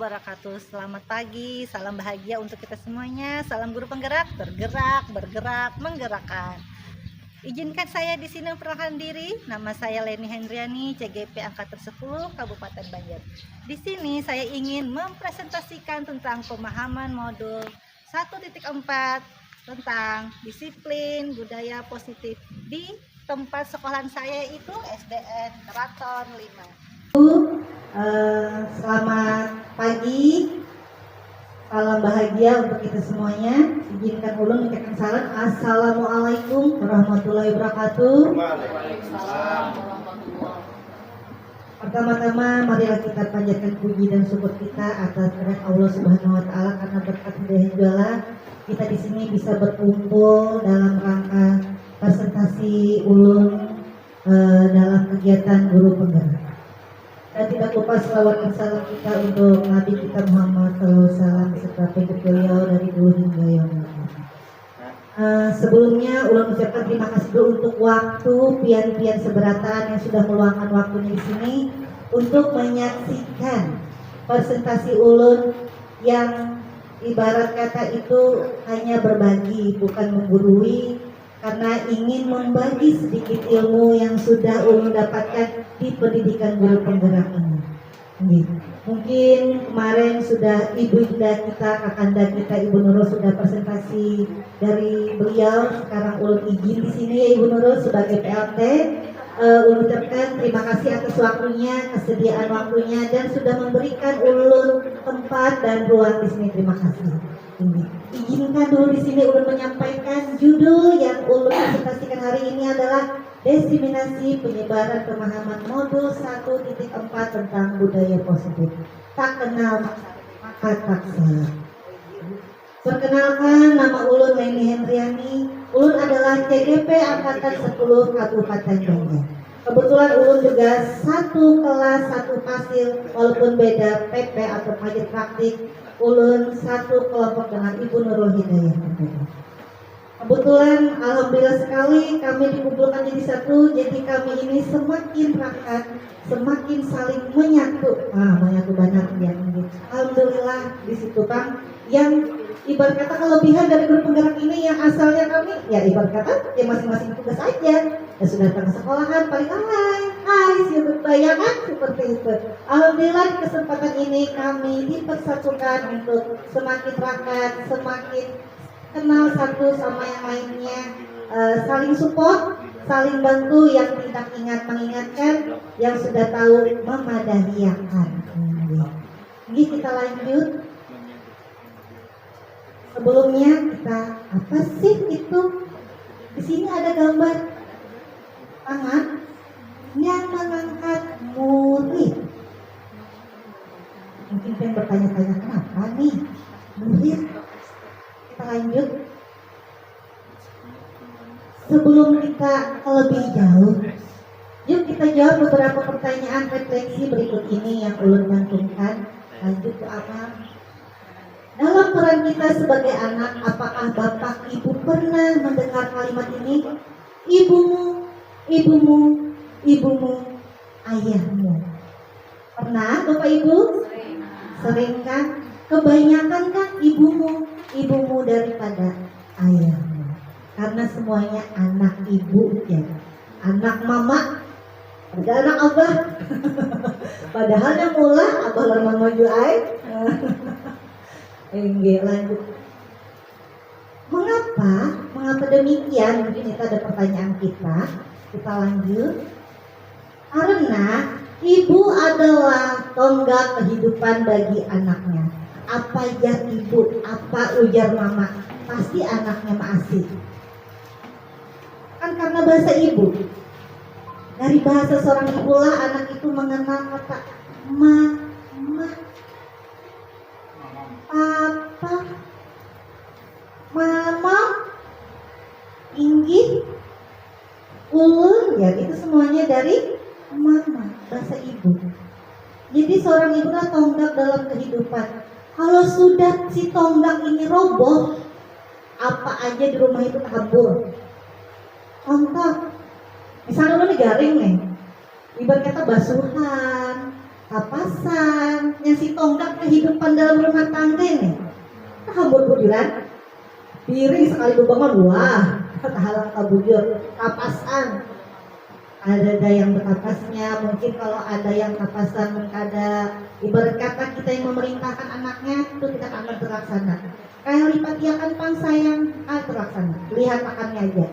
wabarakatuh. Selamat pagi, salam bahagia untuk kita semuanya. Salam guru penggerak, bergerak, bergerak, menggerakkan. Izinkan saya di sini memperkenalkan diri. Nama saya Leni Hendriani, CGP Angkatan 10 Kabupaten Banjar. Di sini saya ingin mempresentasikan tentang pemahaman modul 1.4 tentang disiplin budaya positif di tempat sekolahan saya itu SDN Keraton 5. Selamat pagi, salam bahagia untuk kita semuanya. Izinkan ulun mengucapkan salam. Assalamualaikum warahmatullahi wabarakatuh. Waalaikumsalam warahmatullahi wabarakatuh. Pertama-tama marilah kita panjatkan puji dan syukur kita atas kehadirat Allah Subhanahu wa taala, karena berkat hidayah jualan kita di sini bisa berkumpul dalam rangka presentasi ulun dalam kegiatan guru penggerak. Dan tidak lupa selawat dan salam kita untuk Nabi kita Muhammad SAW serta pengikut beliau dari dulu hingga yang sebelumnya ulun ucapkan terima kasih dulu untuk waktu pian-pian seberatan yang sudah meluangkan waktunya di sini untuk menyaksikan presentasi ulun yang ibarat kata itu hanya berbagi, bukan menggurui, karena ingin membagi sedikit ilmu yang sudah ulun dapatkan di pendidikan guru penggerak ini. Mungkin kemarin sudah ibu Ida kita, kakanda kita Ibu Nurul sudah presentasi dari beliau. Sekarang ulun izin di sini ya Ibu Nurul sebagai PLT. Ulun ucapkan terima kasih atas waktunya, kesediaan waktunya, dan sudah memberikan ulun tempat dan ruang di sini. Terima kasih. Izinkan dulu di sini ulun menyampaikan judul yang ulun presentasikan hari ini adalah diseminasi penyebaran pemahaman modul 1.4 tentang budaya positif. Tak kenal maka tak salah. Perkenalkan, nama ulun Leni Hendriani. Ulun adalah CGP Angkatan 10 Kabupaten Banjar. Kebetulan ulun juga satu kelas, satu fasil, walaupun beda PP atau pajak praktik. Ulun satu kelompok dengan Ibu Nurul Hidayah. Kebetulan alhamdulillah sekali kami dikumpulkan jadi satu, jadi kami ini semakin rakat, semakin saling menyatu. Menyatu banyak ya. Alhamdulillah di situ Bang. Yang ibarat kata kelebihan dari guru penggerak ini yang asalnya kami ya ibarat kata ya masing-masing tugas aja. Ya sudah datang ke sekolahan paling hai siapa bayangan seperti itu. Alhamdulillah di kesempatan ini kami dipersatukan untuk semakin rakat, semakin kenal satu sama yang lainnya, saling support, saling bantu, yang tidak ingat mengingatkan, yang sudah tahu memadahiyahkan. Ini kita lanjut. Sebelumnya kita apa sih itu? Di sini ada gambar tangan yang mengangkat murid. Mungkin pengen bertanya-tanya kenapa nih murid? Kita lanjut. Sebelum kita lebih jauh, yuk kita jawab beberapa pertanyaan refleksi berikut ini yang ulun cantumkan. Lanjut ke apa? Dalam peran kita sebagai anak, apakah bapak ibu pernah mendengar kalimat ini? Ibumu, ibumu, ibumu, ayahmu. Pernah bapak ibu? Sering kan? Kebanyakan kan ibumu, ibumu daripada ayahmu. Karena semuanya anak ibu ya. Anak mama, ada anak abah. Padahal yang mula abah lan mama juai. Lanjut. Mengapa demikian? Mungkin itu ada pertanyaan kita. Kita lanjut. Karena ibu adalah tonggak kehidupan bagi anaknya. Apa ya ibu, apa ujar mama, pasti anaknya masih. Kan karena bahasa ibu. Dari bahasa seorang ibulah anak itu mengenal kata mama, papa, mama, inggih, ulun, ya itu semuanya dari mama, bahasa ibu. Jadi seorang ibu adalah tonggak dalam kehidupan. Kalau sudah si tonggak ini roboh, apa aja di rumah itu kabur. Contoh, misalnya lu nih garing nih, ibarat kata basuhan, kapasan, yang si tonggak kehidupan dalam rumah tangga ini. Hambur bujuran, piring sekali bebangan, wah, halang kabujur, kapasan. Ada yang berkapasnya, mungkin kalau ada yang kapasan, ada ibarat kata kita yang memerintahkan anaknya itu tidak akan terlaksana. Kayak lipatiakan pang sayang, terlaksana. Lihat makannya aja,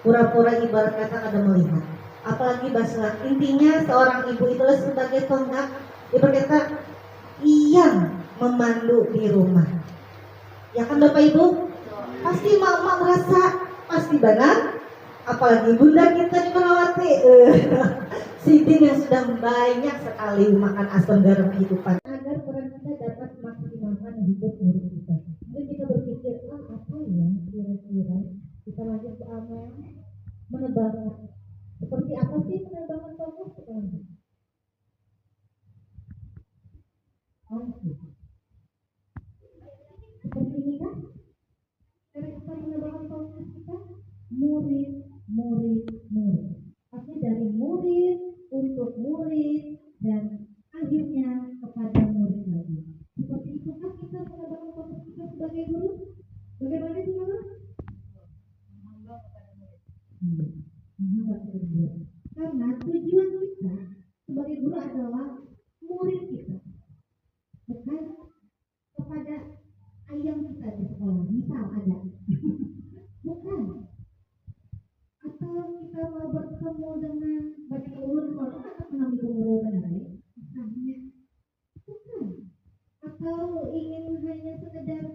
pura-pura ibarat kata ada melihat. Apalagi basuhan. Intinya seorang ibu itulah sebagai tonggak, ibarat kata yang memandu di rumah. Ya kan Bapak Ibu? Pasti mama merasa pasti benar. Apalagi bunda kita di Merawati, Sidin yang sudah banyak sekali makan asam garam kehidupan. Agar peran kita dapat maksimalkan hidup murid kita. Mungkin kita berpikir, apa ya kira-kira kita lanjut ke amal menebarkan. Seperti apa sih penerbangan fokus sekarang? Seperti ini kan? Cara kita menerbangan fokus kita murid. Pasti dari murid untuk murid dan akhirnya kepada murid lagi. Seperti itu kan kita menerbangan fokus kita sebagai guru? Bagaimana sih Mama? Karena tujuan kita sebagai guru adalah murid kita, bukan kepada ayam kita di sekolah. Misal ada, bukan. Atau kita mau bertemu dengan banyak ulun kalau kita mengambil guru benar ya, misalnya, bukan. Atau ingin hanya sekedar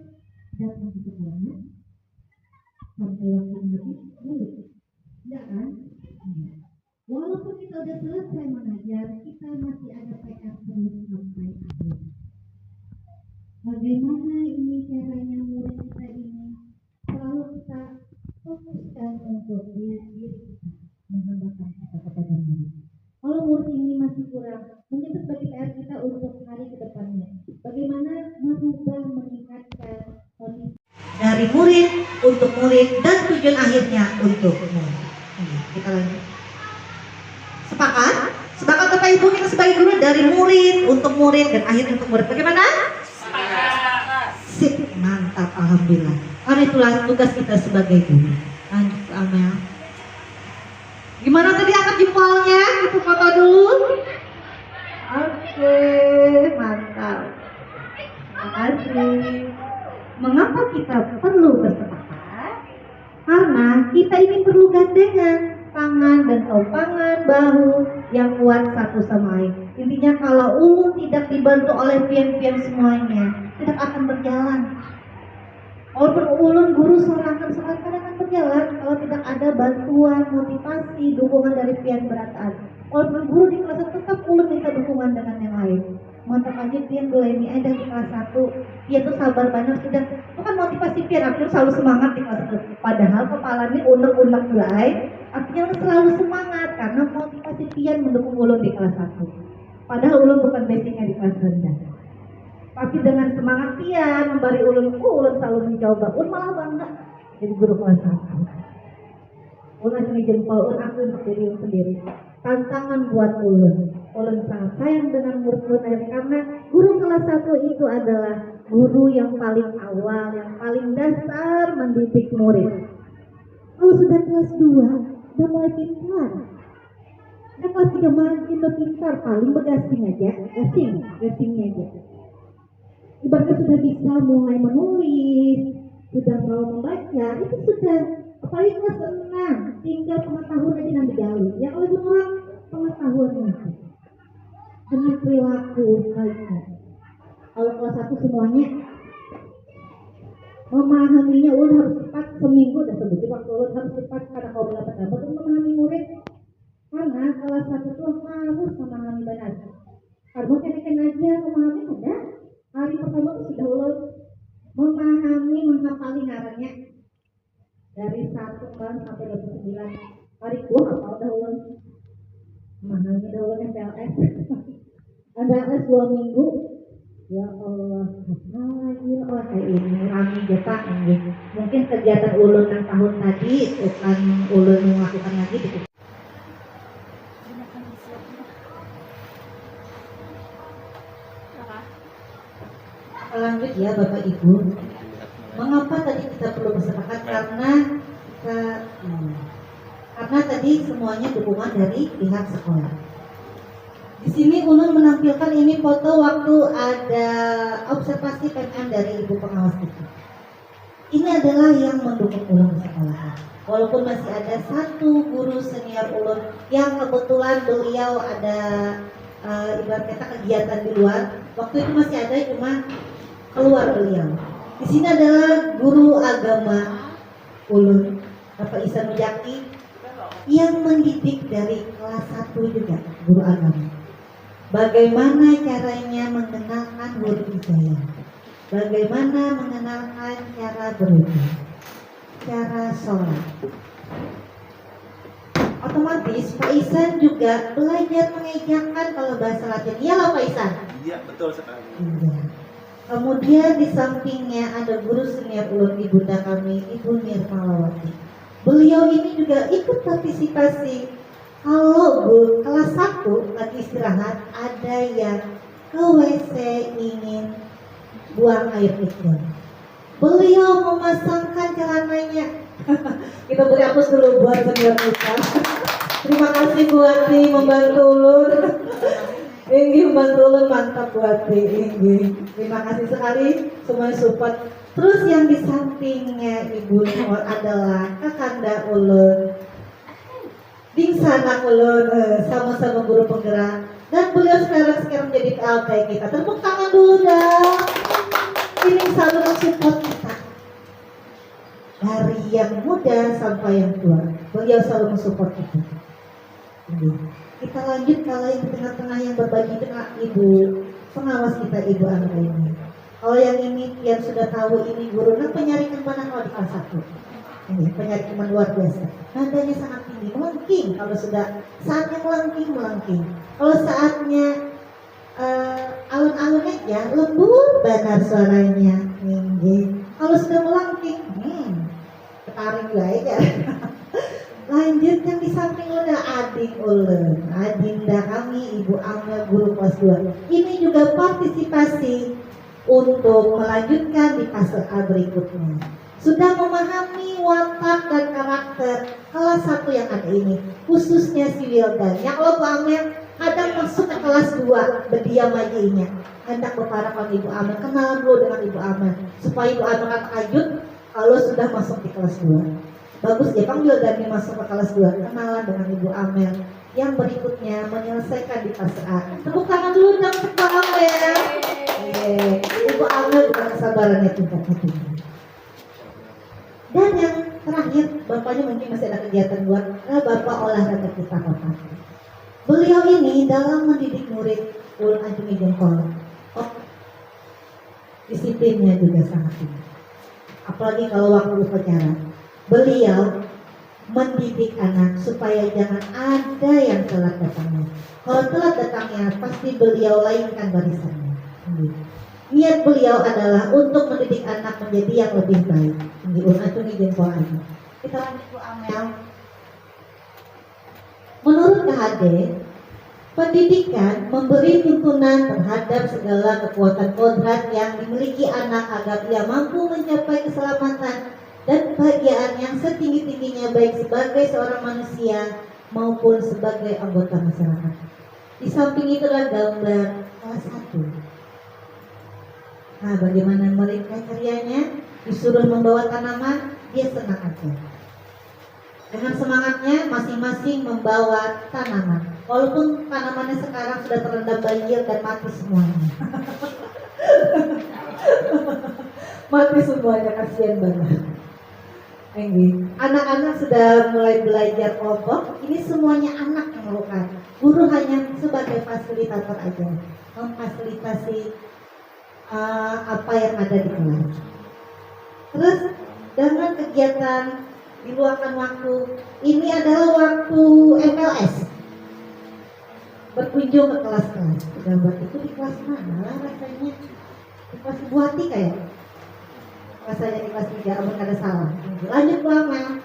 datang ke sekolah sampai waktu habis murid. Tidak kan? Walaupun kita sudah selesai mengajar, kita masih ada PR terus sampai akhir. Bagaimana ini caranya murid kita ini selalu kita fokuskan untuk diri kita, menghambakan kita kepada murid. Kalau murid ini masih kurang, mungkin itu sebagai PR kita untuk hari ke depannya. Bagaimana merubah, meningkatkan kondisi dari murid untuk murid dan tujuan akhirnya untuk murid. Kita lanjut. Sepakat? Sepakat Bapak Ibu kita sebagai guru dari murid untuk murid dan akhirnya untuk murid. Bagaimana? Sepakat. Sip, mantap, alhamdulillah. Karena itulah tugas kita sebagai guru. Lanjut Amel. Gimana tadi angkat jempolnya? Kita foto dulu. Oke, mantap. Terima kasih. Mengapa kita perlu bersepakat? Karena kita ini perlu gandengan tangan dan topangan bahu yang kuat satu sama lain. Intinya kalau ulun tidak dibantu oleh pian-pian semuanya, tidak akan berjalan. Walaupun ulun guru seorang akan berjalan kalau tidak ada bantuan, motivasi, dukungan dari pian berataan. Walaupun guru di kelas 1 tetap ulun minta dukungan dengan yang lain. Mantap aja pian boleh ini ada di kelas 1. Dia tuh sabar banget sudah. Bukan motivasi pian, akhirnya selalu semangat di kelas 1. Padahal kepala ini unek-unek belai. Artinya selalu semangat karena motivasi pian mendukung ulun di kelas 1. Padahal ulun bukan basicnya di kelas rendah. Tapi dengan semangat pian memberi ulun selalu mencoba. Ulun malah bangga jadi guru kelas 1. Ulun ini jempol, ulun aku untuk diri ulun sendiri. Tantangan buat ulun. Ulun sangat sayang dengan murid-murid karena guru kelas 1 itu adalah guru yang paling awal, yang paling dasar mendidik murid. Kalau sudah kelas 2, udah mulai pintar. Udah kelas 3 makin udah pintar, paling begasing aja, gasingnya aja. Ibaratnya sudah bisa mulai menulis, sudah mau membaca, itu sudah, apalagi kelas 6, tinggal pengetahuan aja nanti jalur. Ya kalau itu orang pengetahuan itu dengan perilaku baiknya. Kalau kelas 1 semuanya memahaminya ulun harus cepat, seminggu udah sebut waktu ulun harus cepat karena kalau dapat untuk memahami murid. Karena kelas 1 tuh harus memahami benar. Kalau kena aja memahami ada. Hari pertama tuh sudah ulun memahami, menghafali ngarannya dari 1 kan sampai 29. Hari 2 apa udah ulun memahami udah ulun MPLS. MPLS 2 minggu. Ya Allah, kayak ini rame Jepang ini. Mungkin kegiatan ulun yang tahun tadi bukan ulun melakukan lagi di Lanjut ya Bapak Ibu. Mengapa tadi kita perlu bersepakat? Karena tadi semuanya dukungan dari pihak sekolah. Di sini Ulun menampilkan ini foto waktu ada observasi PMM dari ibu pengawas kita. Ini adalah yang mendukung Ulun di sekolah. Walaupun masih ada satu guru senior Ulun yang kebetulan beliau ada ibarat kata kegiatan di luar. Waktu itu masih ada, cuma keluar beliau. Di sini adalah guru agama Ulun, Bapak Ihsan Mujaki, yang mendidik dari kelas 1 juga, guru agama. Bagaimana caranya mengenalkan huruf hijayah, bagaimana mengenalkan cara berwudu, cara sholat. Otomatis Pak Ihsan juga belajar mengejakan kalau bahasa Latin. Iya loh Pak Ihsan? Iya, betul sekali. Iya. Kemudian di sampingnya ada guru senior Ulun, ibunda kami, Ibu Nirmalawati. Beliau ini juga ikut partisipasi. Kalau kelas 1 lagi istirahat, ada yang ke WC ingin buang air kecil. Beliau memasangkan celananya. Kita beri aplaus dulu buat senior kita. Terima kasih Bu Ati membantu Ulun. Inggi membantu Ulun, mantap Bu Ati. Inggi. Terima kasih sekali semuanya support. Terus yang di sampingnya Ibu Nur adalah Kakanda Ulun, Dingsana Ulun, sama-sama guru penggerak. Dan beliau sekarang menjadi PLT kita. Tepuk tangan dulu dong. Ini selalu mensupport kita. Dari yang muda sampai yang tua, beliau selalu mensupport kita. Kita lanjut kalau yang di tengah-tengah yang berbagi dengan Ibu pengawas kita, Ibu Andra ini. Kalau yang ini yang sudah tahu ini guru, nah penyarikan mana kalau di kelas 1. Ini penyarikan luar biasa. Nadanya sangat tinggi, melengking. Kalau sudah saatnya melengking. Kalau saatnya alun-alun aja, lembut benar suaranya. Tinggi. Kalau sudah melengking, ketaring aja. Lanjut yang di samping udah adik Ulun, adinda kami Ibu Amel guru kelas 2. Ini juga partisipasi untuk melanjutkan di fase A berikutnya. Sudah memahami watak dan karakter kelas 1 yang ada ini, khususnya si Wildan. Yang kalau Bu Amel kadang masuk ke kelas 2 berdiam aja ini. Hendak berharapan Ibu Amel kenalan dulu dengan Ibu Amel supaya Ibu Amel akan takjub kalau sudah masuk di kelas 2. Bagus ya panggil dan masuk ke kelas 2, kenalan dengan Ibu Amel. Yang berikutnya menyelesaikan di fase A. Tepuk tangan dulu dong untuk Ibu Amel. Ibu Amel juga kesabarannya tingkat tinggi. Dan yang terakhir, bapaknya mungkin masih ada kegiatan luar, bapak olahraga kita Bapak. Beliau ini dalam mendidik murid Ulun Ajeng Jengkol, disiplinnya juga sangat tinggi. Apalagi kalau waktu upacara. Beliau mendidik anak supaya jangan ada yang telat datangnya. Kalau telat datangnya pasti beliau lainkan barisannya. Niat beliau adalah untuk mendidik anak menjadi yang lebih baik. Kita lanjut Bu Amel. Menurut KHD, pendidikan memberi tuntunan terhadap segala kekuatan kodrat yang dimiliki anak agar ia mampu mencapai keselamatan dan kebahagiaan yang setinggi-tingginya baik sebagai seorang manusia maupun sebagai anggota masyarakat. Di samping itu adalah gambar kelas 1. Nah, bagaimana mereka karyanya? Disuruh membawa tanaman, dia senang aja. Dengan semangatnya masing-masing membawa tanaman. Walaupun tanamannya sekarang sudah terendam banjir dan mati semuanya. Mati semuanya, kasihan banget. Anak-anak sudah mulai belajar kelompok. Ini semuanya anak yang melakukan. Guru hanya sebagai fasilitator aja, memfasilitasi apa yang ada di kelas. Terus dengan kegiatan diluangkan waktu, ini adalah waktu MLS. Berkunjung ke kelas-kelas. Gambar itu di kelas mana lah rasanya? Di kelas Buati kayak. Rasanya di kelas 3, amun ada salah. Lanjut Bu Amel.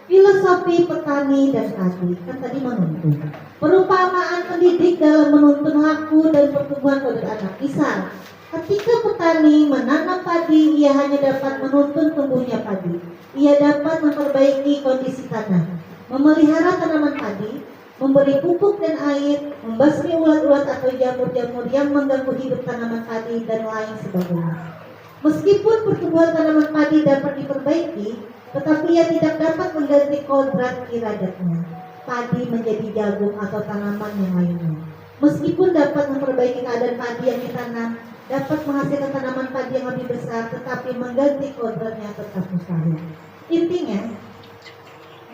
Filosofi petani dan padi kan tadi menuntun. Perumpamaan pendidik dalam menuntun laku dan pertumbuhan kodrat anak. Misal, ketika petani menanam padi, ia hanya dapat menuntun tumbuhnya padi. Ia dapat memperbaiki kondisi tanah, memelihara tanaman padi, memberi pupuk dan air, membasmi ulat-ulat atau jamur-jamur yang mengganggu hidup tanaman padi dan lain sebagainya. Meskipun pertumbuhan tanaman padi dapat diperbaiki, tetapi ia tidak dapat mengganti kodrat iradatnya. Padi menjadi jagung atau tanaman yang lainnya. Meskipun dapat memperbaiki keadaan padi yang ditanam, dapat menghasilkan tanaman padi yang lebih besar, tetapi mengganti kodratnya tetap mustahil. Intinya,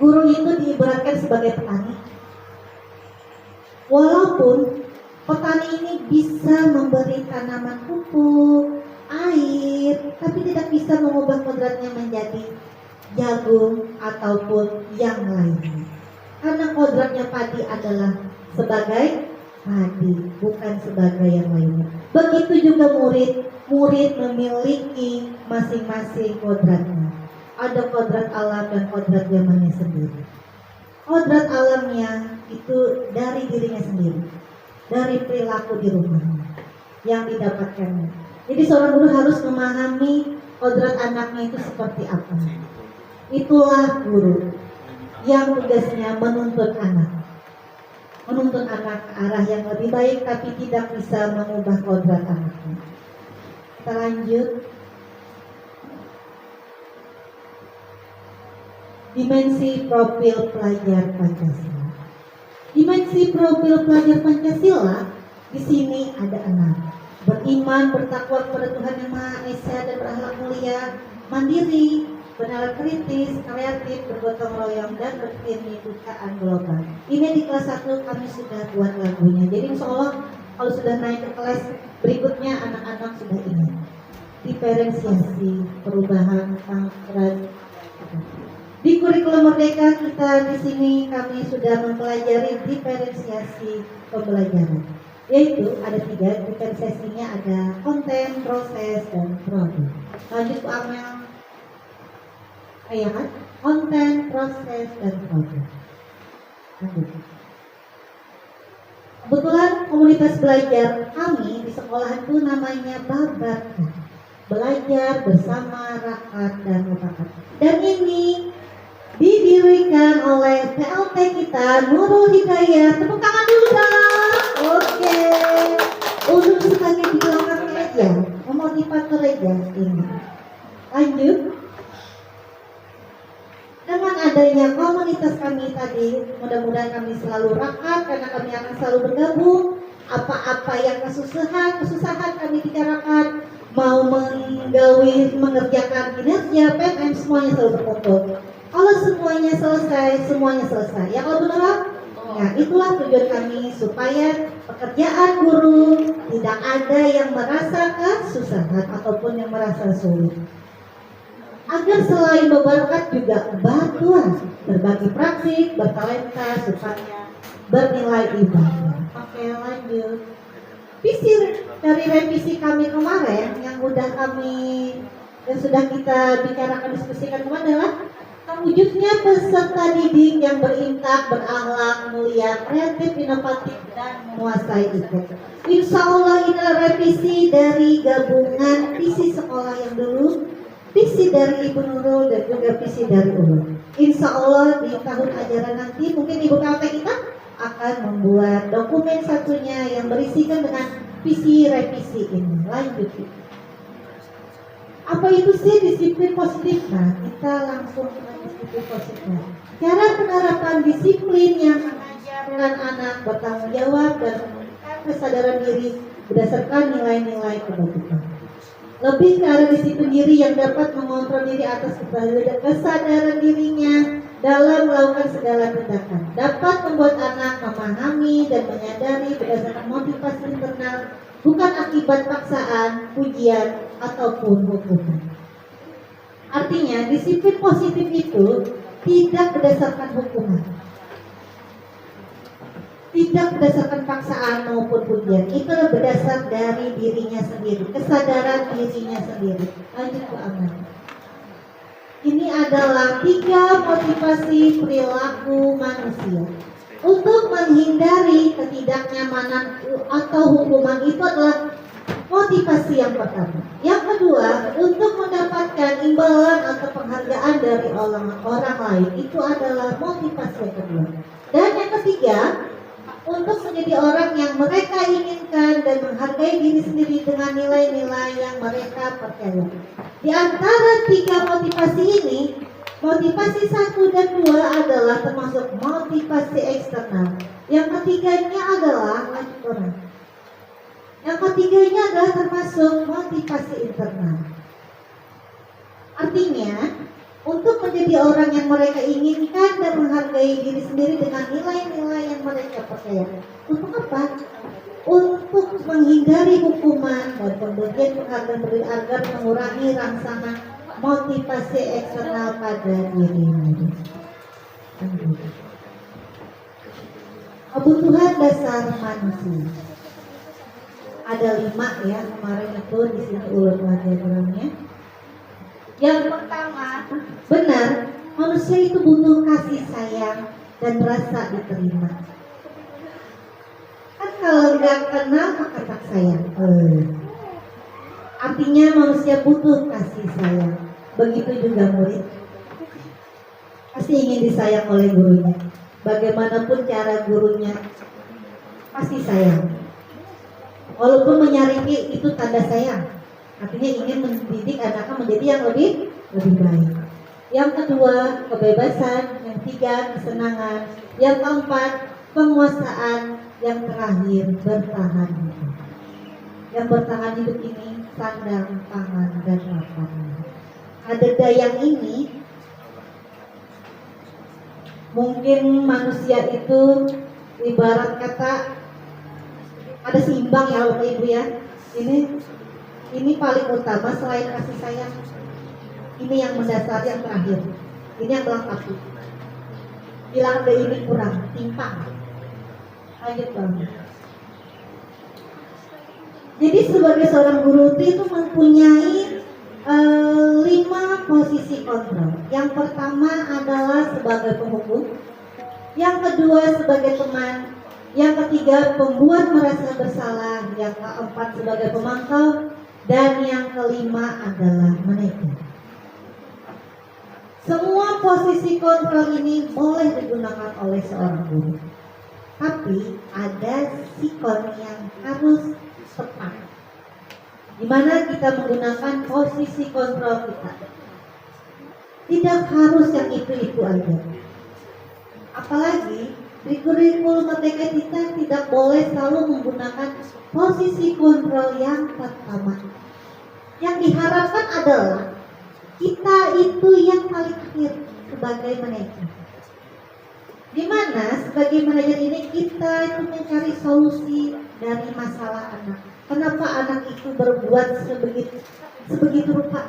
guru itu diibaratkan sebagai petani. Walaupun petani ini bisa memberi tanaman pupuk, air, tapi tidak bisa mengubah kodratnya menjadi jagung ataupun yang lainnya. Karena kodratnya padi adalah sebagai padi, bukan sebagai yang lainnya. Begitu juga murid memiliki masing-masing kodratnya. Ada kodrat alam dan kodrat zamannya sendiri. Kodrat alamnya itu dari dirinya sendiri, dari perilaku di rumahnya yang didapatkannya. Jadi seorang guru harus memahami kodrat anaknya itu seperti apa. Itulah guru yang tugasnya menuntun anak ke arah yang lebih baik, tapi tidak bisa mengubah kodrat anaknya. Kita lanjut. Dimensi profil pelajar Pancasila. Dimensi profil pelajar Pancasila di sini ada 6. Beriman, bertakwa kepada Tuhan Yang Maha Esa dan berakhlak mulia, mandiri, bernalar kritis, kreatif, bergotong royong, dan berkebinekaan global. Ini di kelas 1 kami sudah buat lagunya. Jadi insya Allah kalau sudah naik ke kelas berikutnya anak-anak sudah ingat. Diferensiasi, perubahan, pangkat. Di kurikulum Merdeka kita di sini kami sudah mempelajari diferensiasi pembelajaran. Yaitu ada 3 diferensiasinya, ada konten, proses, dan produk. Lanjut Bu Amel. Ya kan? Konten, proses, dan produk. Lanjut. Kebetulan komunitas belajar kami di sekolahan itu namanya Babarka, belajar bersama rakat dan mufakat. Dan ini didirikan oleh PLT kita Nurul Hidayah. Tepuk tangan dulu dong. Oke. Untuk sebagai di belakangnya aja, memotivator aja ini. Lanjut. Dengan adanya komunitas kami tadi, mudah-mudahan kami selalu rakat karena kami akan selalu bergabung. Apa-apa yang kesusahan kami bicarakan, mau mengerjakan kinerja, PMM, semuanya selalu berkumpul. Kalau semuanya selesai. Ya kalau benar, nah itulah tujuan kami supaya pekerjaan guru tidak ada yang merasa kesusahan ataupun yang merasa sulit. Agar selain berbakat juga bantuan berbagi praktik, bertalenta supaya bernilai ibadah. Oke, lanjut. Visi dari revisi kami kemarin yang sudah kita bicarakan diskusikan kemarin adalah wujudnya peserta didik yang berintak, berakhlak, mulia, kreatif, inovatif, dan menguasai IPK. Insya Allah inilah revisi dari gabungan visi sekolah yang dulu, visi dari Ibu Nurul, dan juga visi dari Ulun. Insya Allah di tahun ajaran nanti mungkin Ibu KLT kita akan membuat dokumen satunya yang berisikan dengan visi revisi ini. Lanjut. Apa itu sih disiplin positif? Nah, kita langsung ke disiplin positif. Cara penerapan disiplin yang mengajarkan anak bertanggung jawab dan menumbuhkan kesadaran diri berdasarkan nilai-nilai kebaikan. Lebih ke arah disiplin diri yang dapat mengontrol diri atas kesadaran dirinya dalam melakukan segala tindakan. Dapat membuat anak memahami dan menyadari berdasarkan motivasi internal, bukan akibat paksaan, pujian, ataupun hukuman. Artinya, disiplin positif itu tidak berdasarkan hukuman, tidak berdasarkan paksaan maupun pujian. Itu berdasar dari dirinya sendiri, kesadaran dirinya sendiri. Lanjut Bu Aman. Ini adalah 3 motivasi perilaku manusia. Untuk menghindari ketidaknyamanan atau hukuman itu adalah motivasi yang pertama. Yang kedua, untuk mendapatkan imbalan atau penghargaan dari orang lain, itu adalah motivasi yang kedua. Dan yang ketiga, untuk menjadi orang yang mereka inginkan dan menghargai diri sendiri dengan nilai-nilai yang mereka percaya. Di antara 3 motivasi ini, motivasi 1 dan 2 adalah termasuk motivasi eksternal. Yang ketiganya adalah termasuk motivasi internal. Artinya, untuk menjadi orang yang mereka inginkan dan menghargai diri sendiri dengan nilai-nilai yang mereka percaya. Untuk apa? Untuk menghindari hukuman dan pemberian penghargaan agar mengurangi rangsangan motivasi eksternal pada diri sendiri. Kebutuhan dasar manusia. Ada 5 ya, kemarin itu di sini ulang diagramnya. Yang pertama, benar, manusia itu butuh kasih sayang dan rasa diterima. Kan kalau nggak kenal maka tak sayang. Artinya manusia butuh kasih sayang. Begitu juga murid. Pasti ingin disayang oleh gurunya. Bagaimanapun cara gurunya, pasti sayang. Walaupun menyaringi itu tanda sayang. Artinya ingin mendidik anaknya menjadi yang lebih baik. Yang kedua, kebebasan. Yang 3, kesenangan. Yang keempat, penguasaan. Yang terakhir, bertahan hidup. Yang bertahan hidup ini sandang, pangan, dan papan. Ada yang ini mungkin manusia itu ibarat kata ada seimbang ya Bapak Ibu ya. Ini paling utama selain kasih sayang. Ini yang mendasari yang terakhir. Ini yang melengkapi. Bilang deh ini kurang, timpang. Lanjut banget. Jadi sebagai seorang guru itu mempunyai 5 posisi kontrol. Yang pertama adalah sebagai penghukum. Yang kedua sebagai teman. Yang ketiga pembuat merasa bersalah. Yang keempat sebagai pemantau. Dan yang kelima adalah menegur. Semua posisi kontrol ini boleh digunakan oleh seorang guru. Tapi ada sikon yang harus tepat. Di mana kita menggunakan posisi kontrol kita. Tidak harus yang itu aja. Apalagi di kurikulum merdeka kita tidak boleh selalu menggunakan posisi kontrol yang pertama. Yang diharapkan adalah kita itu yang paling akhir sebagai manajer. Di mana sebagai manajer ini kita itu mencari solusi dari masalah anak. Kenapa anak itu berbuat sebegitu rupa?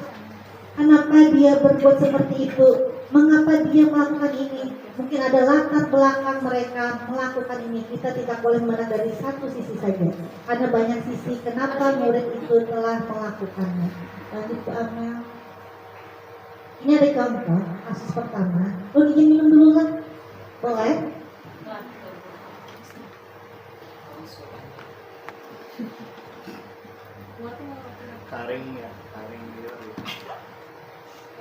Kenapa dia berbuat seperti itu? Mengapa dia melakukan ini? Mungkin ada latar belakang mereka melakukan ini. Kita tidak boleh melihat dari satu sisi saja. Ada banyak sisi kenapa murid itu telah melakukannya. Lanjut ke Amel. Ini ada contoh kasus pertama. Lo izin minum dulu lah. Boleh? Karing ya, karing gitu.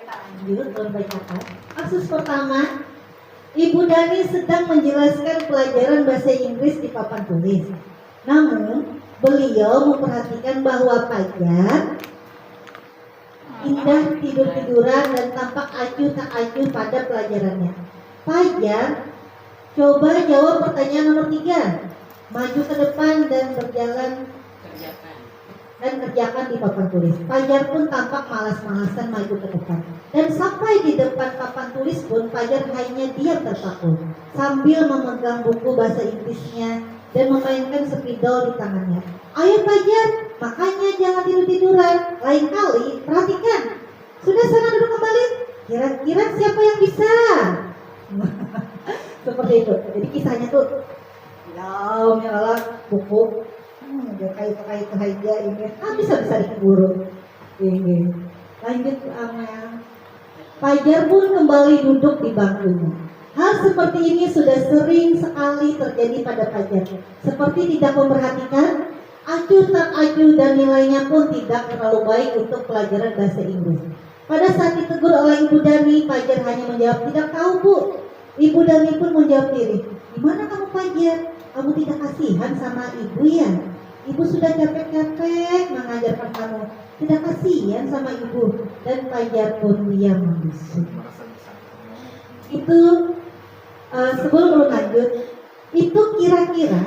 Lanjut, belum bacakan. Kasus pertama, Ibu Dani sedang menjelaskan pelajaran bahasa Inggris di papan tulis. Namun, beliau memperhatikan bahwa Fajar indah tidur-tiduran dan tampak acuh tak acuh pada pelajarannya. Fajar, coba jawab pertanyaan nomor 3. Maju ke depan dan berjalan dan kerjakan di papan tulis. Fajar pun tampak malas-malasan maju ke depan. Dan sampai di depan papan tulis pun Fajar hanya diam terpaku sambil memegang buku bahasa Inggrisnya dan memainkan spidol di tangannya. Ayo Fajar, makanya jangan tidur-tiduran. Lain kali perhatikan. Sudah sana duduk kembali. Kira-kira siapa yang bisa? Seperti itu. Jadi kisahnya tuh diam nyala buku. Kayak aja ini bisa dikeburu. Ini lanjut Amel. Fajar pun kembali duduk di bangkunya. Hal seperti ini sudah sering sekali terjadi pada Fajar. Seperti tidak memperhatikan, acuh tak acuh, dan nilainya pun tidak terlalu baik untuk pelajaran bahasa Inggris. Pada saat ditegur oleh Ibu Dani, Fajar hanya menjawab, "Tidak tahu, Bu." Ibu Dani pun menjawab diri, "Gimana kamu, Fajar? Kamu tidak kasihan sama ibu ya? Ibu sudah capek-capek mengajarkan kamu. Tidak kasihan sama ibu." Dan Fajar pun diam membisu. Merasa bersalah. Itu sebelum lanjut, itu kira-kira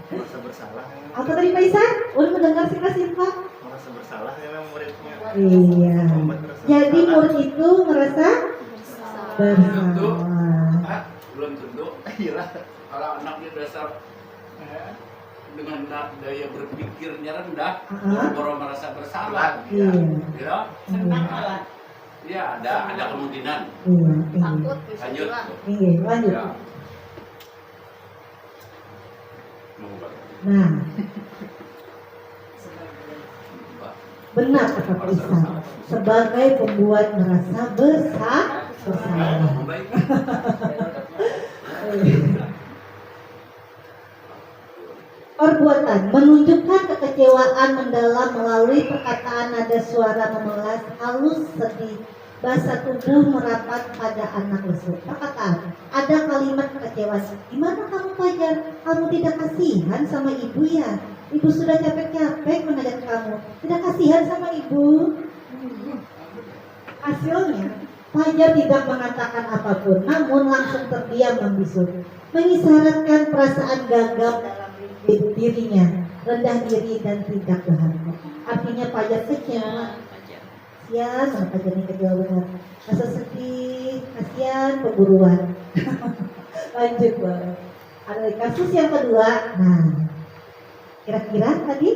Merasa bersalah ya. apa tadi Pak Isan? Udah mendengar sih Kak Silva? Merasa bersalah ya muridnya. Iya. Muhammad merasa Jadi bersalah. murid itu merasa bersalah. Belum tentu. Iya. Kalau anaknya dasar dengan daya berpikirnya rendah, baru merasa bersalah. Iya. Ya, Senang malah. ya ada kemungkinan. Iya. Takut bisa Lanjut. bilang. Iya. Lanjut. Ya. Monggo. Nah, benar kata Pak Isan. Sebagai pembuat merasa bersalah. Baik. Perbuatan menunjukkan kekecewaan mendalam melalui perkataan nada suara memelas, halus, sedih, bahasa tubuh merapat pada anak lesu. Perkataan, ada kalimat kekecewaan. Gimana kamu Fajar? Kamu tidak kasihan sama ibu ya? Ibu sudah capek-capek mengajar kamu. Tidak kasihan sama ibu? Hasilnya, Fajar tidak mengatakan apapun, namun langsung terdiam membisu, mengisyaratkan perasaan gagal dalam dirinya, rendah diri dan tidak berharga. Artinya Fajar kecewa. Kasihan sama Fajar ini kedua benar. Rasa sedih, kasihan pemburuan. Lanjut Bang. Ada kasus yang kedua. Nah, kira-kira tadi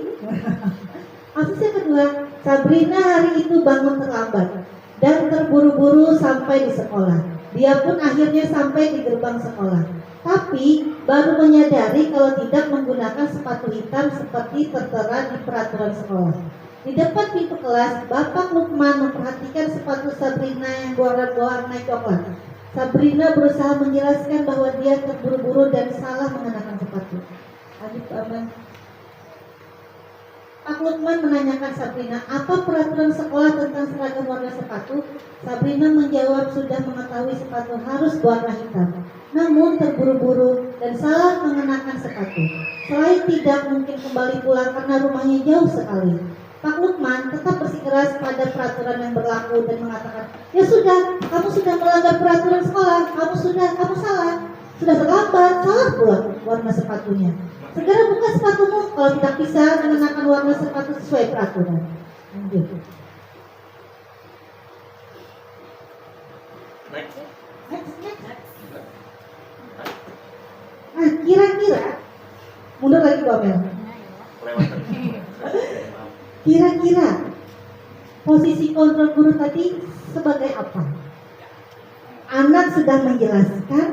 kasus yang kedua, Sabrina hari itu bangun terlambat dan terburu-buru sampai di sekolah. Dia pun akhirnya sampai di gerbang sekolah, tapi baru menyadari kalau tidak menggunakan sepatu hitam seperti tertera di peraturan sekolah. Di depan pintu kelas, Bapak Lukman memperhatikan sepatu Sabrina yang berwarna coklat. Sabrina berusaha menjelaskan bahwa dia terburu-buru dan salah mengenakan sepatu. Lanjut Pak Aman. Pak Lukman menanyakan Sabrina, apa peraturan sekolah tentang seragam warna sepatu? Sabrina menjawab sudah mengetahui sepatu harus berwarna hitam, namun terburu-buru dan salah mengenakan sepatu. Selain tidak mungkin kembali pulang karena rumahnya jauh sekali. Pak Lukman tetap bersikeras pada peraturan yang berlaku dan mengatakan, ya sudah, kamu sudah melanggar peraturan sekolah, kamu salah, sudah terlambat, salah pula warna sepatunya. Segera buka sepatumu kalau tidak bisa mengenakan warna sepatu sesuai peraturan. Lanjut. Next. Nah, kira-kira mundur lagi Bu Amel. Lewat tadi. Kira-kira posisi kontrol guru tadi sebagai apa? Anak sudah menjelaskan,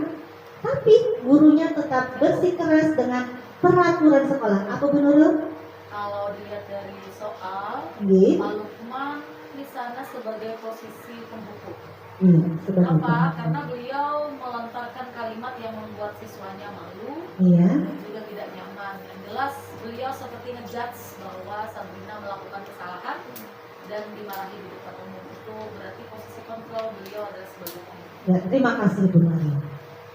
tapi gurunya tetap bersikeras dengan peraturan sekolah. Apa Bu Nurul? Kalau dilihat dari soal, Iya. Pak Lukman di sana sebagai posisi pembuku. Iya, sebagai Kenapa? apa? Karena beliau melontarkan kalimat yang membuat siswanya malu Iya. dan juga tidak nyaman. Yang jelas beliau seperti ngejudge bahwa Sabrina melakukan kesalahan dan dimarahi di depan umum. Itu berarti posisi kontrol beliau adalah sebagai pembuku. Ya, terima kasih Bu Nurul.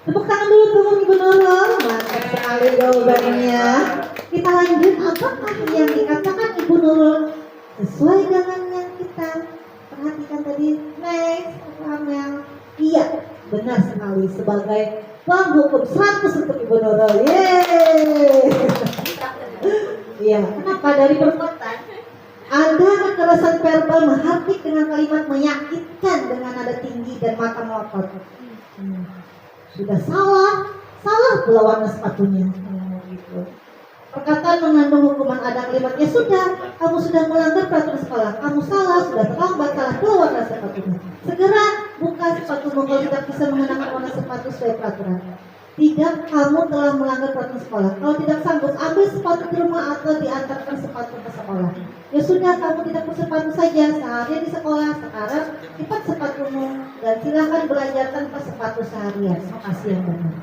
Tepuk tangan dulu teman Ibu Nurul. Mantap sekali jawabannya. Kita lanjut, apakah yang dikatakan Ibu Nurul sesuai dengan yang kita perhatikan tadi? Next, Amel. Iya, benar sekali, sebagai penghukum 100 untuk Ibu Nurul. Yeay. Iya, kenapa? Dari perbuatan ada kekerasan verbal menghardik dengan kalimat menyakitkan dengan nada tinggi dan mata melotot. Sudah salah pula warna sepatunya. Gitu. Perkataan mengandung hukuman ada kalimat, ya sudah, kamu sudah melanggar peraturan sekolah, kamu salah, sudah terlambat, salah pula warna sepatunya. Segera buka sepatumu kalau tidak bisa mengenakan warna sepatu sesuai peraturan. tidak kamu telah melanggar peraturan sekolah. Kalau tidak sanggup, ambil sepatu di rumah atau diantarkan sepatu ke sekolah. Ya sudah, kamu tidak bersepatu saja seharian di sekolah. Sekarang lipat sepatumu dan silakan belajar tanpa sepatu seharian. Makasih yang benar.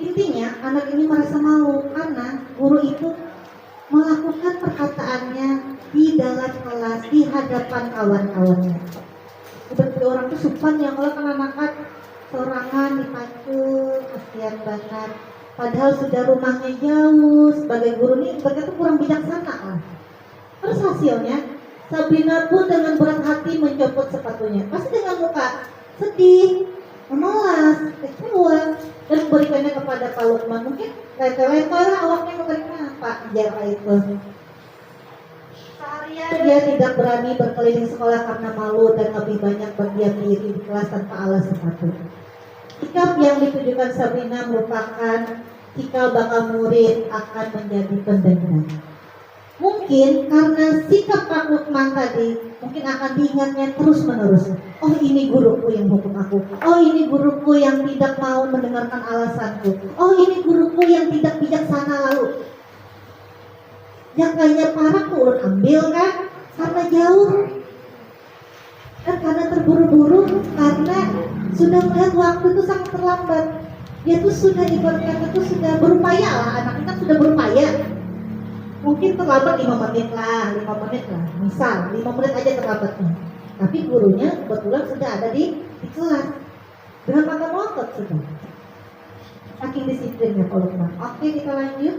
Intinya anak ini merasa malu karena guru itu melakukan perkataannya di dalam kelas di hadapan kawan-kawannya. Seperti orang itu supan yang kalau anak-anak sorangan dipacu, kasihan banget. Padahal sudah rumahnya jauh. Sebagai guru ini mereka tuh kurang bijaksana lah. Terus hasilnya Sabrina pun dengan berat hati mencopot sepatunya. Pasti dengan muka sedih, menolak, kecewa, dan memberikannya kepada Pak Lukman. Mungkin lempar awaknya memberikan Pak Jaka itu. Seharian dia tidak berani berkeliling sekolah karena malu dan lebih banyak berdiam diri di kelas tanpa alas sepatu. Sikap yang ditujukan Sabrina merupakan sikap bakal murid akan menjadi pendendam. Mungkin karena sikap Pak Lukman tadi, mungkin akan diingatnya terus menerus. Oh, ini guruku yang hukum aku. Oh, ini guruku yang tidak mau mendengarkan alasanku. Oh, ini guruku yang tidak bijaksana lalu. Jakanya parah ulun ambil kan karena jauh dan karena terburu-buru, karena sudah melihat waktu itu sangat terlambat. Dia tuh sudah ibarat kata tuh sudah berupaya lah, anak kan sudah berupaya. Mungkin terlambat 5 menit lah, misal 5 menit aja terlambatnya. Tapi gurunya kebetulan sudah ada di kelas dengan mata melotot sudah. Saking disiplinnya kalau Lukman. Oke, kita lanjut.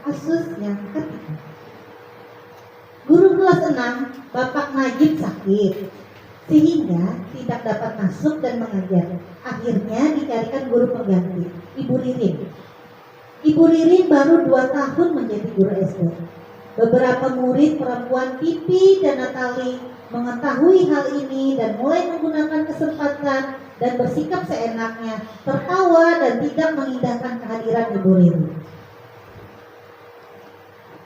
Kasus yang ketiga. Guru kelas 6, Bapak Najib sakit sehingga tidak dapat masuk dan mengajar. Akhirnya dicarikan guru pengganti, Ibu Ririn. Ibu Ririn baru 2 tahun menjadi guru SD. Beberapa murid perempuan Pipi dan Natali mengetahui hal ini dan mulai menggunakan kesempatan dan bersikap seenaknya, tertawa dan tidak mengindahkan kehadiran Ibu Ririn.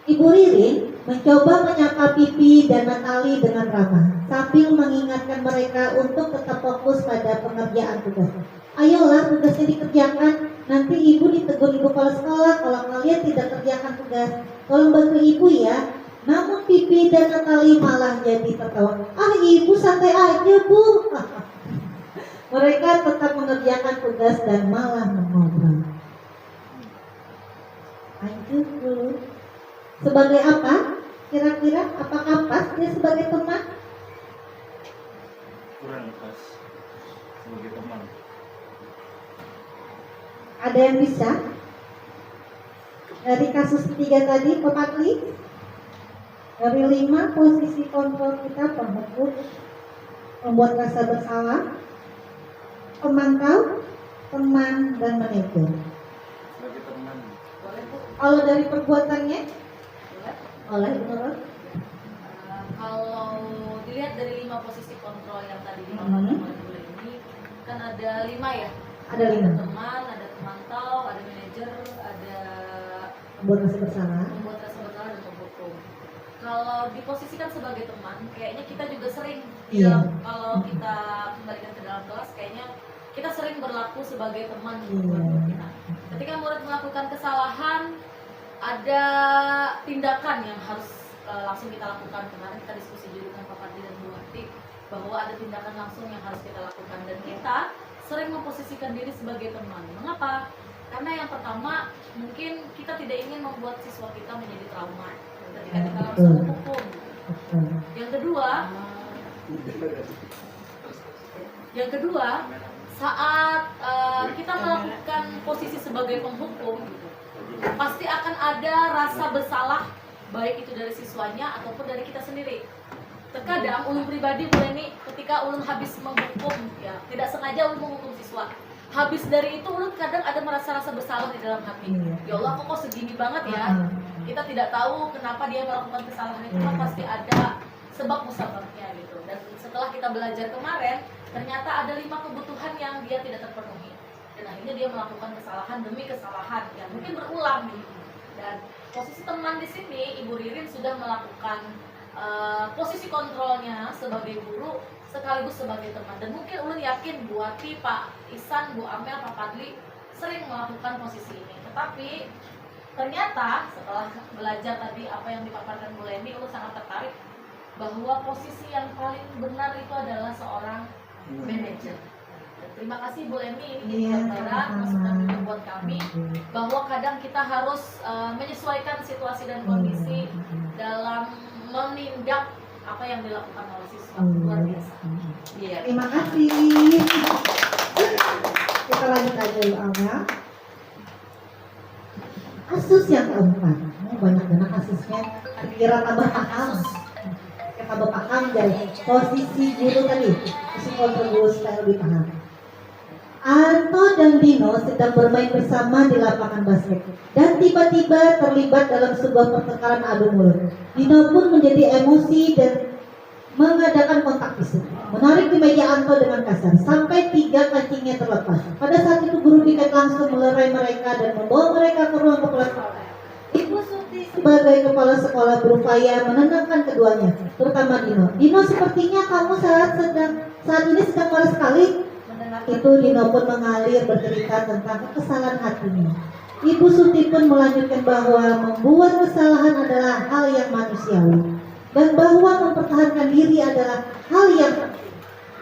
Ibu Ririn mencoba menyapa Pipi dan Natali dengan ramah sambil mengingatkan mereka untuk tetap fokus pada pengerjaan tugas. Ayolah, tugasnya dikerjakan. Nanti ibu ditegur ibu kepala sekolah kalau kalian tidak kerjakan tugas. Tolong bantu ibu ya. Namun Pipi dan Natali malah jadi tertawa. Ah, ibu santai aja bu. Mereka tetap mengerjakan tugas dan malah mengobrol. Lanjut dulu. Sebagai apa? Kira-kira apakah pas dia sebagai teman? Kurang pas sebagai teman. Ada yang bisa? Dari kasus 3 tadi, Pak Patli? Dari 5 posisi kontrol kita, pembentuk, membuat rasa bersalah, pemantau, teman, dan manajer. Sebagai teman. Boleh Bu? Kalau dari perbuatannya, Boleh? oleh menurut Kalau dilihat dari 5 posisi kontrol yang tadi Mhm. dipaparkan oleh Bu Leni, kan ada 5 ya. ada 5 Teman, ada pemantau, ada manajer, ada membuat rasa bersalah. membuat rasa bersalah dan menghukum. Kalau diposisikan sebagai teman, kayaknya kita juga sering Iya. kalau kita kembalikan ke dalam kelas, kayaknya kita sering berlaku sebagai teman Iya. buat murid kita. Ketika murid melakukan kesalahan, ada tindakan yang harus langsung kita lakukan. Kemarin kita diskusi juga dengan Pak Fadli dan Bu Wati bahwa ada tindakan langsung yang harus kita lakukan, dan kita sering memposisikan diri sebagai teman. Mengapa? Karena yang pertama, mungkin kita tidak ingin membuat siswa kita menjadi trauma ketika kita harus menghukum. Betul. Yang kedua, saat kita melakukan posisi sebagai penghukum, pasti akan ada rasa bersalah, baik itu dari siswanya ataupun dari kita sendiri. Terkadang ulun pribadi Bu Leni, ketika ulun habis menghukum, ya tidak sengaja ulun menghukum siswa, habis dari itu ulun kadang ada merasa rasa bersalah di dalam hati. Ya Allah, kok segini banget ya. Kita tidak tahu kenapa dia melakukan kesalahan itu, kan pasti ada sebab musababnya gitu. Dan setelah kita belajar kemarin, ternyata ada 5 kebutuhan yang dia tidak terpenuhi, dan akhirnya dia melakukan kesalahan demi kesalahan yang mungkin berulang gitu. Dan posisi teman di sini, Ibu Ririn sudah melakukan posisi kontrolnya sebagai guru sekaligus sebagai teman. Dan mungkin ulun yakin Bu Ati, Pak Isan, Bu Amel, Pak Padli sering melakukan posisi ini. Tetapi ternyata setelah belajar tadi apa yang dipaparkan Bu Leni, ulun sangat tertarik bahwa posisi yang paling benar itu adalah seorang manajer. Dan terima kasih Bu Leni, ini jadi gambaran masukan juga buat kami bahwa kadang kita harus menyesuaikan situasi dan kondisi dalam menindak apa yang dilakukan oleh siswa. Luar biasa. Iya. Terima kasih. Kita lanjut aja yuk Amel. Kasus yang keempat, ini banyak banget kasusnya. Kira tambah paham, kita tambah paham dari posisi guru tadi, posisi kontrol guru supaya lebih paham. Anto dan Dino sedang bermain bersama di lapangan basket dan tiba-tiba terlibat dalam sebuah pertengkaran adu mulut. Dino pun menjadi emosi dan mengadakan kontak fisik, menarik di meja Anto dengan kasar sampai 3 kancingnya terlepas. Pada saat itu guru Diket langsung melerai mereka dan membawa mereka ke ruang kepala sekolah. Ibu Suti sebagai kepala sekolah berupaya menenangkan keduanya, terutama Dino. Dino, sepertinya kamu saat ini sedang marah sekali. Mendengar itu Dino pun mengalir bercerita tentang kesalahan hatinya. Ibu Suti pun melanjutkan bahwa membuat kesalahan adalah hal yang manusiawi dan bahwa mempertahankan diri adalah hal yang penting.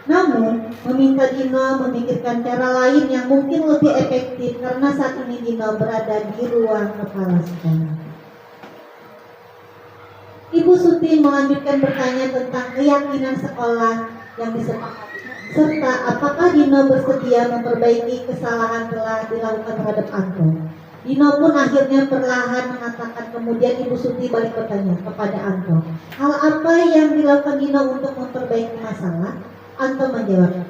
Namun, meminta Dino memikirkan cara lain yang mungkin lebih efektif karena saat ini Dino berada di ruang kepala sekolah. Ibu Suti melanjutkan bertanya tentang keyakinan sekolah yang disepakati, serta apakah Dino bersedia memperbaiki kesalahan telah dilakukan terhadap Anto. Dino pun akhirnya perlahan mengatakan. Kemudian Ibu Suti balik bertanya kepada Anto, hal apa yang dilakukan Dino untuk memperbaiki masalah? Anto menjawab,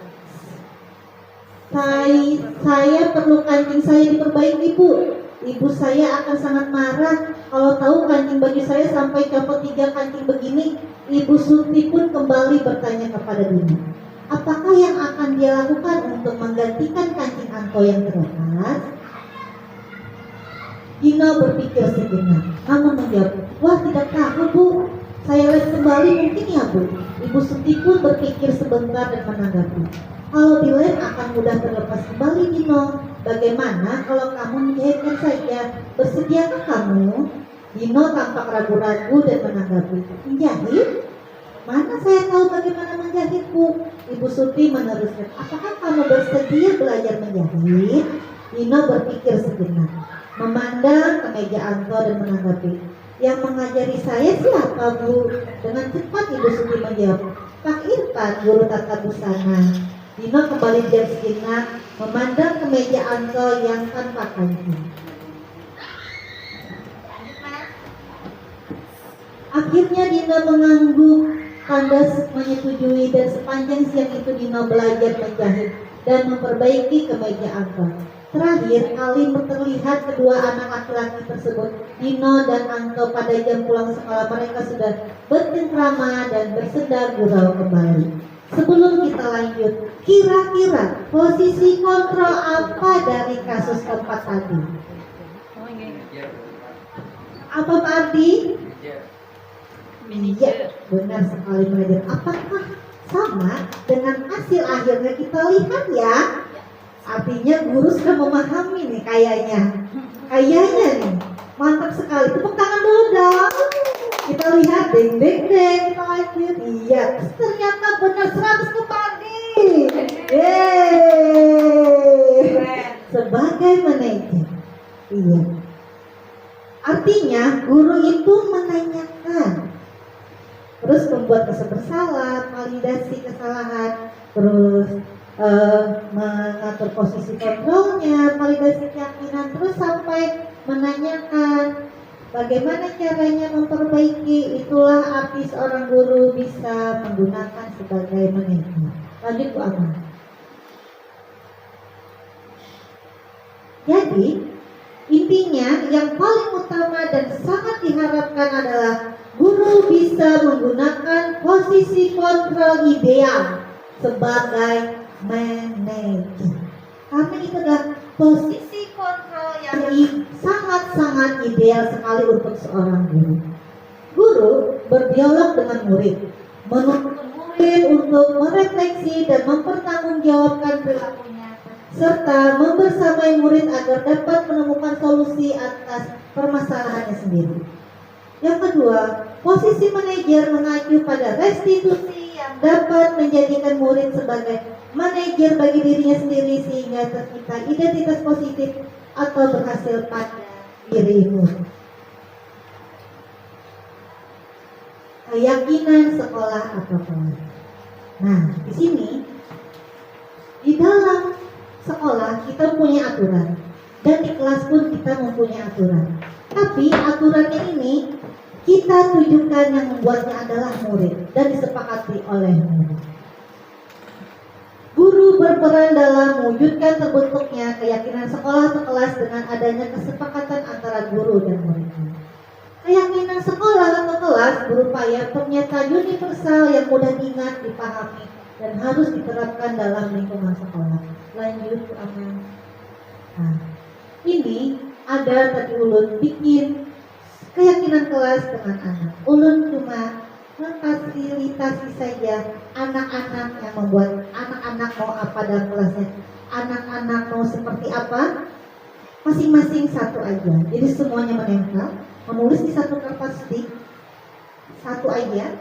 saya perlu kancing saya diperbaiki, Bu. Ibu saya akan sangat marah kalau tahu kancing baju saya sampai copot 3 kancing begini. Ibu Suti pun kembali bertanya kepada Dino, apakah yang akan dia lakukan untuk menggantikan kancing Anto yang terlepas? Dino berpikir sejenak, namun menjawab, wah tidak tahu Bu, saya les kembali mungkin ya Bu. Ibu Suti pun berpikir sebentar dan menanggapi, kalau di lem akan mudah terlepas kembali Dino. Bagaimana kalau kamu menjahitkan saja? Bersediakah kamu? Dino tampak ragu-ragu dan menanggapi, menjahit? Mana saya tahu bagaimana menjahit Bu. Ibu Suti meneruskan, apakah kamu bersedia belajar menjahit? Dino berpikir sejenak, memandang ke meja Anto dan menanggapi, yang mengajari saya siapa Bu? Dengan cepat Ibu Suti menjawab, Pak Irfan, guru tata busana. Dino kembali diam sejenak, memandang ke meja Anto yang tanpa kancing. Akhirnya Dino mengangguk, tanda menyetujui, dan sepanjang siang itu Dino belajar menjahit dan memperbaiki kemeja Anto. Terakhir kali terlihat kedua anak laki-laki tersebut, Dino dan Anto, pada jam pulang sekolah. Mereka sudah bercengkrama dan bersenda gurau kembali. Sebelum kita lanjut, kira-kira posisi kontrol apa dari kasus keempat tadi? Apa Pak Ardi? Iya, benar sekali manajer. Apakah sama dengan hasil akhirnya kita lihat ya? Artinya guru sudah memahami nih kayaknya nih, mantap sekali. Tepuk tangan dulu dong. Kita lihat, deng deng deng, kita lanjut. Iya, ternyata benar 100 kembali. Sebagai manajer, iya. Artinya guru itu menanyakan, terus membuat kesan bersalah, validasi kesalahan, terus mengatur posisi kontrolnya, validasi keyakinan, terus sampai menanyakan bagaimana caranya memperbaiki. Itulah arti seorang guru bisa menggunakan sebagai manajer. Lanjut Bu Amma. Jadi intinya yang paling utama dan sangat diharapkan adalah guru bisa menggunakan posisi kontrol ideal sebagai manajer, karena itu adalah posisi kontrol yang sangat-sangat ideal sekali untuk seorang guru. Guru berdialog dengan murid, menuntun murid untuk merefleksi dan mempertanggungjawabkan perilakunya, serta membersamai murid agar dapat menemukan solusi atas permasalahannya sendiri. Yang kedua, posisi manajer mengacu pada restitusi yang dapat menjadikan murid sebagai manajer bagi dirinya sendiri sehingga tercipta identitas positif atau berhasil pada dirimu. Keyakinan sekolah atau kelas. Nah, di sini di dalam sekolah kita punya aturan dan di kelas pun kita mempunyai aturan. Tapi aturannya ini kita tujukan yang membuatnya adalah murid dan disepakati oleh murid. Guru berperan dalam mewujudkan terbentuknya keyakinan sekolah atau kelas dengan adanya kesepakatan antara guru dan muridnya. Keyakinan sekolah atau kelas berupaya pernyataan universal yang mudah diingat, dipahami, dan harus diterapkan dalam lingkungan sekolah. Lanjut, Aman. Nah, ini ada tadi Ulun bikin keyakinan kelas dengan anak. Ulun cuma memfasilitasi saja anak-anak yang membuat anak-anak mau apa dalam kelasnya. Anak-anak mau seperti apa, masing-masing satu aja. Jadi semuanya menempel, menulis di satu kertas stick, satu aja.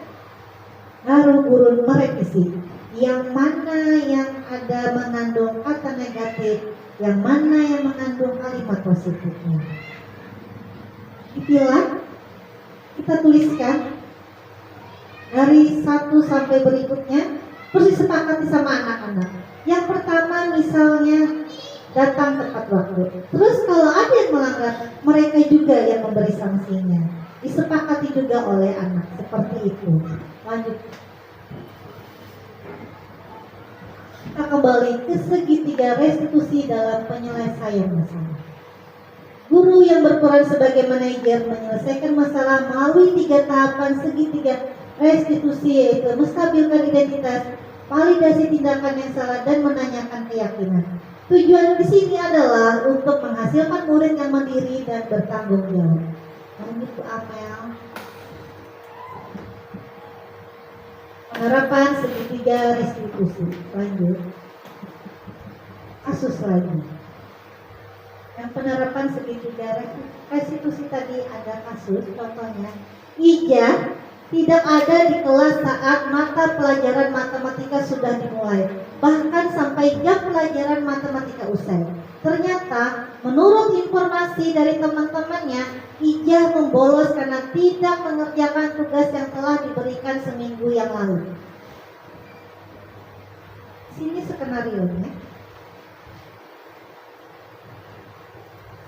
Lalu guru merevisi yang mana yang ada mengandung kata negatif, yang mana yang mengandung kalimat positifnya. Dipilah, kita tuliskan dari 1 sampai berikutnya, terus disepakati sama anak-anak. Yang pertama misalnya datang tepat waktu. Terus kalau ada yang melanggar, mereka juga yang memberi sanksinya. Disepakati juga oleh anak, seperti itu. Lanjut. Kita kembali ke segitiga restitusi dalam penyelesaian masalah. Guru yang berperan sebagai manajer menyelesaikan masalah melalui 3 tahapan segitiga restitusi, yaitu menstabilkan identitas, validasi tindakan yang salah, dan menanyakan keyakinan. Tujuan di sini adalah untuk menghasilkan murid yang mandiri dan bertanggung jawab. Lanjut ke Amel. Penerapan segitiga restitusi. Lanjut. Kasus lagi. Yang penerapan segitiga restitusi tadi ada kasus, contohnya Ija tidak ada di kelas saat mata pelajaran matematika sudah dimulai, bahkan sampai jam pelajaran matematika usai. Ternyata menurut informasi dari teman-temannya, Ija membolos karena tidak mengerjakan tugas yang telah diberikan seminggu yang lalu. Sini skenarionya.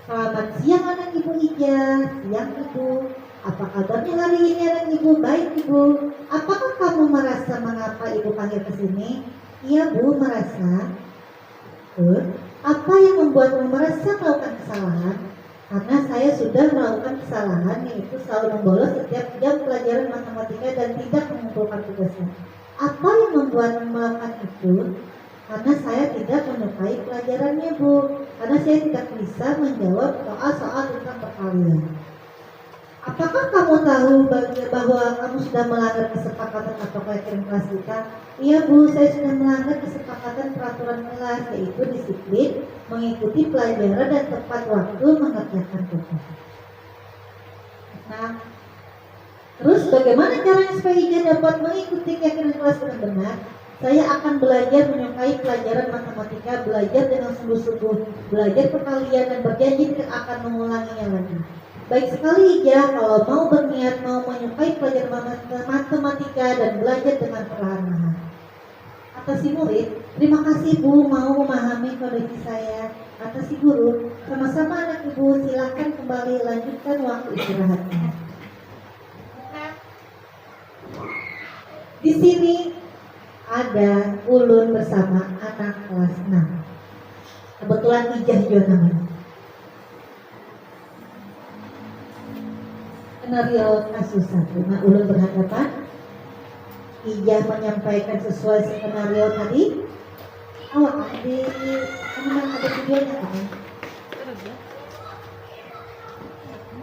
Selamat siang anak ibu Ija. Siang ibu. Apa kabarnya hari ini anak ibu? Baik ibu. Apakah kamu merasa mengapa ibu panggil ke sini? Iya bu, merasa. Apa yang membuatmu merasa melakukan kesalahan? Karena saya sudah melakukan kesalahan, yaitu selalu membolos setiap jam pelajaran matematika dan tidak mengumpulkan tugasnya. Apa yang membuatmu melakukan itu? Karena saya tidak menyukai pelajarannya bu. Karena saya tidak bisa menjawab soal-soal tentang perkalian. Apakah kamu tahu bahwa kamu sudah melanggar kesepakatan atau keyakinan kelas kita? Iya bu, saya sudah melanggar kesepakatan peraturan kelas, yaitu disiplin, mengikuti pelajaran dan tepat waktu mengerjakan tugas. Nah, terus bagaimana caranya supaya Ija dapat mengikuti keyakinan kelas dengan benar? Saya akan belajar menyukai pelajaran matematika, belajar dengan sungguh-sungguh, belajar perkalian dan berjanji tidak akan mengulanginya lagi. Baik sekali Ija, kalau mau berniat mau menyukai pelajaran matematika dan belajar dengan perlahan-lahan. Kata si murid, terima kasih bu mau memahami kondisi saya. Kata si guru, sama-sama anak ibu, silahkan kembali lanjutkan waktu istirahatnya. Di sini ada Ulun bersama anak kelas 6. Kebetulan Ijah juga namanya. Skenario kasus 1. Nah, Ulun berhadapan. Ijah menyampaikan sesuai skenario tadi. Awak ada videonya kan?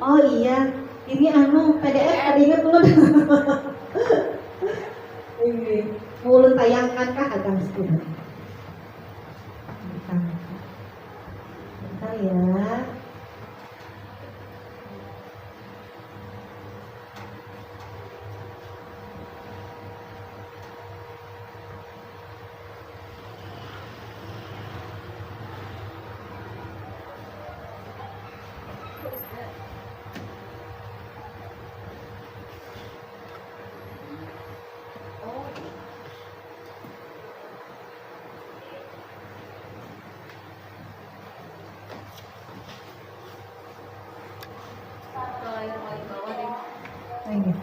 Oh iya, ini PDF tadi ingat belum? Ini Ini.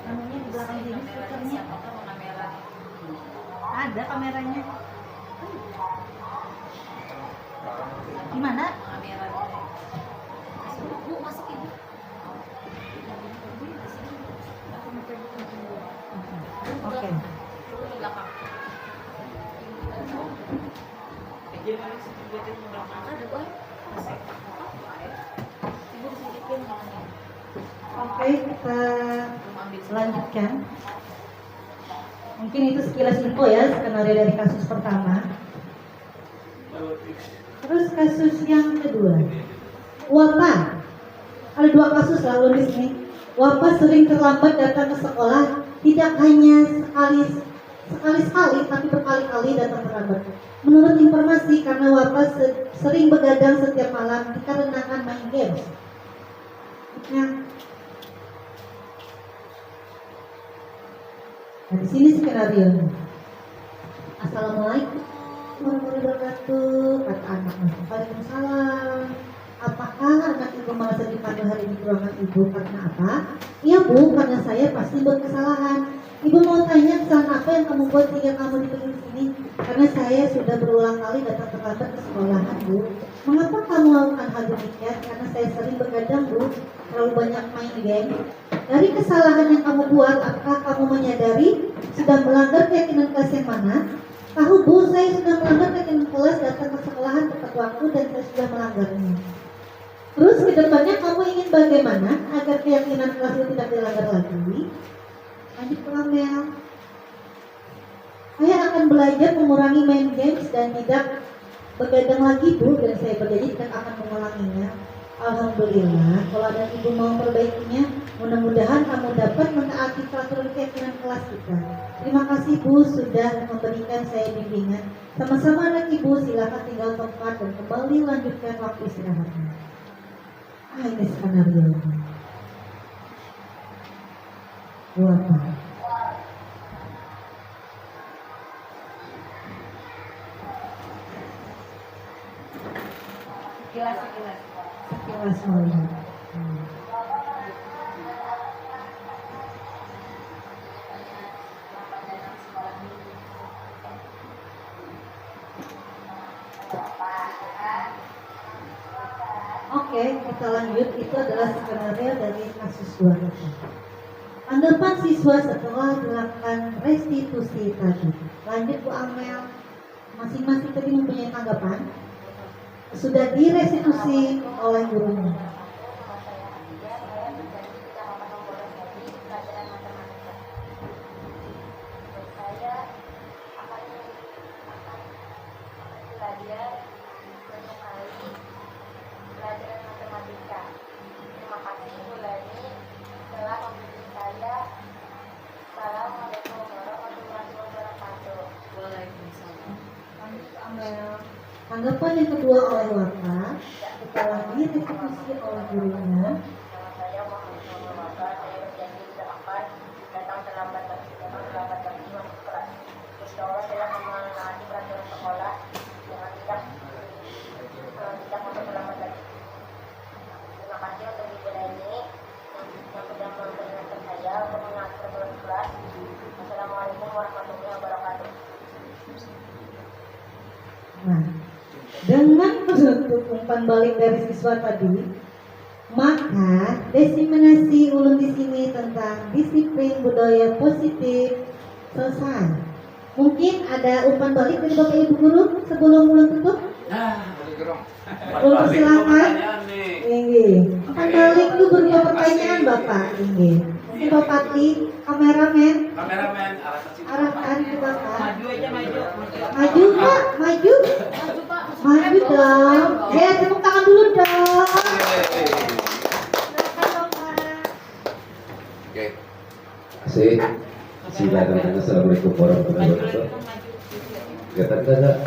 Namanya di belakang sini speakernya. kamera? Ada kameranya. Di mana? Kamera. Bu, masuk ibu. Oke. Dulu di belakang. Ada, boy. Ibu disedikin makannya. Oke, kita Belum ambil lanjutkan. Mungkin itu sekilas info ya, skenario dari kasus pertama. Terus kasus yang kedua, Wapa. Ada dua kasus lalu di sini. Wapa sering terlambat datang ke sekolah, tidak hanya sekali-sekali, tapi berkali-kali datang terlambat. Menurut informasi, karena Wapa sering begadang setiap malam dikarenakan main games. Nah, di sini skenario. Assalamualaikum warahmatullahi wabarakatuh. Kata anaknya, waalaikumsalam. Apakah anak ibu merasa dipanggil hari ini ke ruangan ibu karena apa? Iya bu, karena saya pasti buat kesalahan. Ibu mau tanya kesalahan apa yang kamu buat sehingga kamu dipanggil di sini? Karena saya sudah berulang kali datang terlambat ke sekolahan bu. Mengapa kamu melakukan hal demikian? Karena saya sering begadang bu, terlalu banyak main game. Dari kesalahan yang kamu buat, apakah kamu menyadari sudah melanggar keyakinan kelas yang mana? Tahu bu, saya sudah melanggar keyakinan kelas, datang ke sekolahan tepat waktu dan saya sudah melanggarnya. Terus kedepannya kamu ingin bagaimana agar keyakinan kelas itu tidak dilanggar lagi? Lanjut ke Amel. Saya akan belajar mengurangi main games dan tidak begadang lagi bu, dan saya berjanji tidak akan mengulanginya. Alhamdulillah, kalau ada ibu mau memperbaikinya, mudah-mudahan kamu dapat mentaati peraturan keyakinan kelas kita. Terima kasih bu sudah memberikan saya bimbingan. Sama-sama anak ibu, silakan tinggal tempat dan kembali lanjutkan waktu istirahatnya. Ini skenario. Wapa. Sekilas melihat. Oke, kita lanjut. Itu adalah skenario dari kasus 2 tadi. Tanggapan siswa setelah dilakukan restitusi tadi. Lanjut Bu Amel. Masing-masing tadi mempunyai tanggapan. Sudah direstitusi oleh gurunya. Tanggapan yang kedua oleh Wapa setelah direstitusi oleh gurunya. Nah, dengan penutup umpan balik dari siswa tadi, maka diseminasi ulun di sini tentang disiplin budaya positif selesai. Mungkin ada umpan balik dari Bapak Ibu guru sebelum ulun tutup? Ulun silakan. Inggih. Umpan balik itu berupa pertanyaan Bapak. Inggih. Mungkin Bapak Patli, kameramen, arahkan ke Bapak. Maju Pak, maju. Maju dong. Ya, tepuk tangan dulu dong. Silakan Bapak. Oke. Asik. Silakan. Assalamualaikum warahmatullahi wabarakatuh. Kelihatan enggak?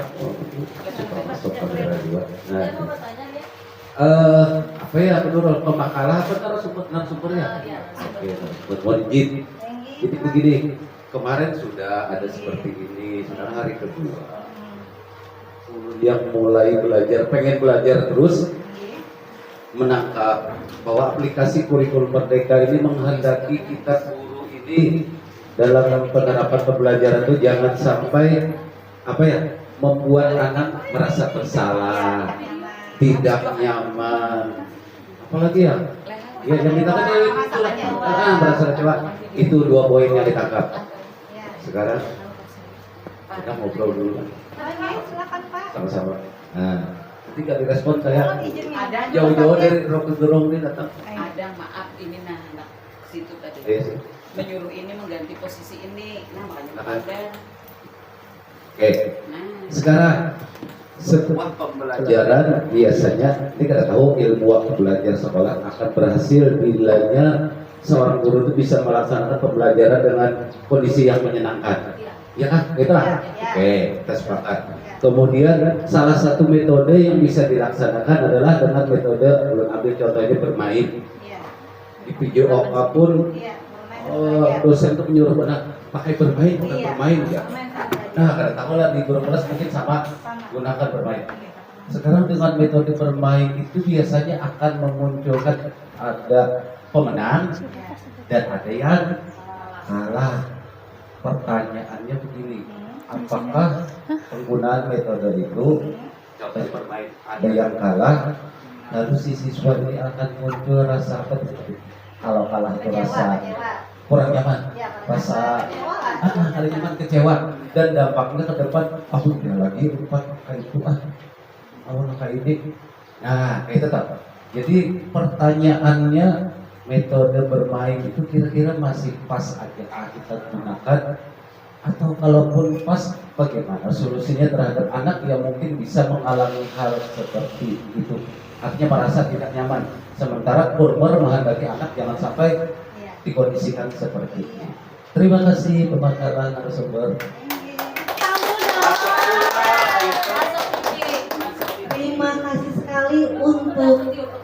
masuk kamera 2. Nah, Saya mau bertanya ya. apa ya menurut pemakalah apa narasumbernya? Iya, Oke, buat wajib. Jadi begini, kemarin sudah ada seperti ini, sekarang hari kedua. Yang mulai belajar, pengen belajar terus, menangkap bahwa aplikasi kurikulum merdeka ini menghendaki kita guru ini dalam penerapan pembelajaran itu jangan sampai apa ya membuat anak merasa bersalah, tidak nyaman, apalagi ya yang ditangkap itu merasa kecewa. Itu 2 poin yang ditangkap. Sekarang kita ngobrol dulu Silakan Pak. sama-sama. Nah, nanti nggak direspon saya Ada jauh-jauh dari Rocky ini datang. ada maaf ini nah anak situ tadi Yes. menyuruh ini mengganti posisi ini nah makanya Nah. ada Oke. nah Sekarang sebuah pembelajaran biasanya ini kita tahu ilmu waktu belajar sekolah akan berhasil bilanya seorang guru itu bisa melaksanakan pembelajaran dengan kondisi yang menyenangkan. Ya kan? Gitu lah. Oke, kita sepakat. Kemudian salah satu metode yang bisa dilaksanakan adalah dengan metode ulun ambil contohnya bermain. Di video apapun dosen itu menyuruh anak pakai bermain bukan bermain ya. Nah, karena tahu lah di guru kelas mungkin sama gunakan bermain. Sekarang dengan metode bermain itu biasanya akan memunculkan ada pemenang dan ada yang kalah. Pertanyaannya begini, apakah penggunaan metode itu contohnya bermain ada yang kalah, lalu si siswa ini akan muncul rasa apa? Kalau kalah itu rasa kurang nyaman, rasa kali nyaman kecewa, dan dampaknya ke depan aku tidak lagi lupa kayak itu awal kayak ini. Nah itu tak. Jadi pertanyaannya metode bermain itu kira-kira masih pas aja kita gunakan, atau kalaupun pas bagaimana solusinya terhadap anak yang mungkin bisa mengalami hal seperti itu, artinya merasa tidak nyaman, sementara kurmer menghendaki anak jangan sampai dikondisikan seperti ini. Terima kasih pemakaran narasumber. Terima kasih sekali untuk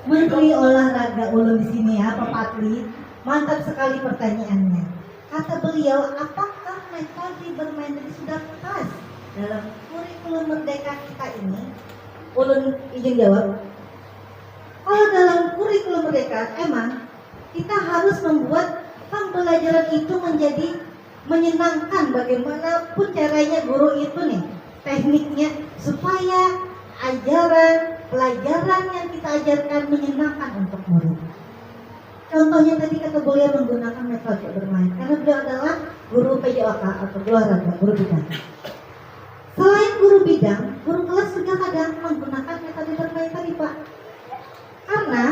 Menteri Olahraga ulun di sini ya, Pak Patli. Mantap sekali pertanyaannya. Kata beliau, apakah metode bermain ini sudah pas dalam kurikulum merdeka kita ini? Ulun izin jawab. Kalau dalam kurikulum merdeka, emang kita harus membuat pembelajaran itu menjadi menyenangkan bagaimanapun caranya guru itu nih, tekniknya supaya ajaran, pelajaran yang kita ajarkan menyenangkan untuk guru. Contohnya tadi kata beliau menggunakan metode bermain, karena beliau adalah guru PJOK atau olahraga, guru bidang. Selain guru bidang, guru kelas juga kadang menggunakan metode bermain tadi Pak. Karena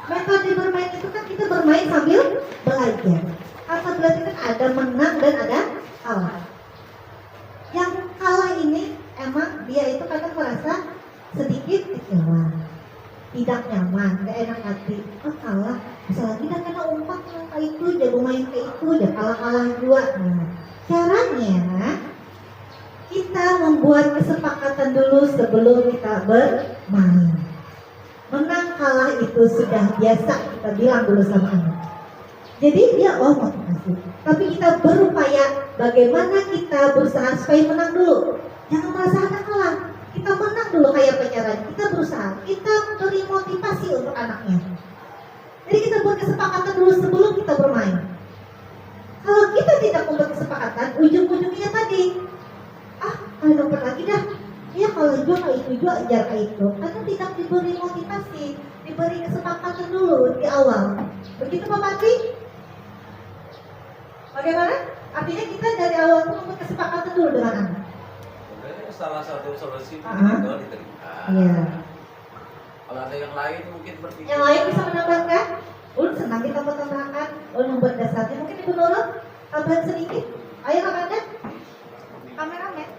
metode bermain itu kan kita bermain sambil belajar. Kata belajar kan ada menang dan ada kalah. Yang kalah ini emang dia itu kadang merasa sedikit kecewa, tidak nyaman, gak enak hati. Oh kalah, bisa lagi dah kena umpat kayak itu, jago main kayak itu, udah kalah juga. Nah, caranya kita membuat kesepakatan dulu sebelum kita bermain. Menang kalah itu sudah biasa kita bilang dulu sama anak. Jadi dia motivasi. Tapi kita berupaya bagaimana kita berusaha supaya menang dulu. Jangan merasa ada kalah. Kita menang dulu kayak pacaran. Kita berusaha. Kita beri motivasi untuk anaknya. Jadi kita buat kesepakatan dulu sebelum kita bermain. Kalau kita tidak membuat kesepakatan, ujung-ujungnya tadi, kalau dapat lagi dah. Ya kalau juga kayak itu juga ajar kayak itu. Karena tidak diberi motivasi, diberi kesepakatan dulu di awal. Begitu Pak Patri? Bagaimana? Artinya kita dari awal itu membuat kesepakatan dulu dengan anak. Sebenarnya salah satu solusi Ah. itu diterima. Iya. Kalau ada yang lain mungkin berpikir. Yang lain bisa menambahkan? Ulun senang kita menambahkan. Ulun membuat dasarnya. Mungkin Ibu Nurul tambahan sedikit. Ayo Ramadhan. Kameramen.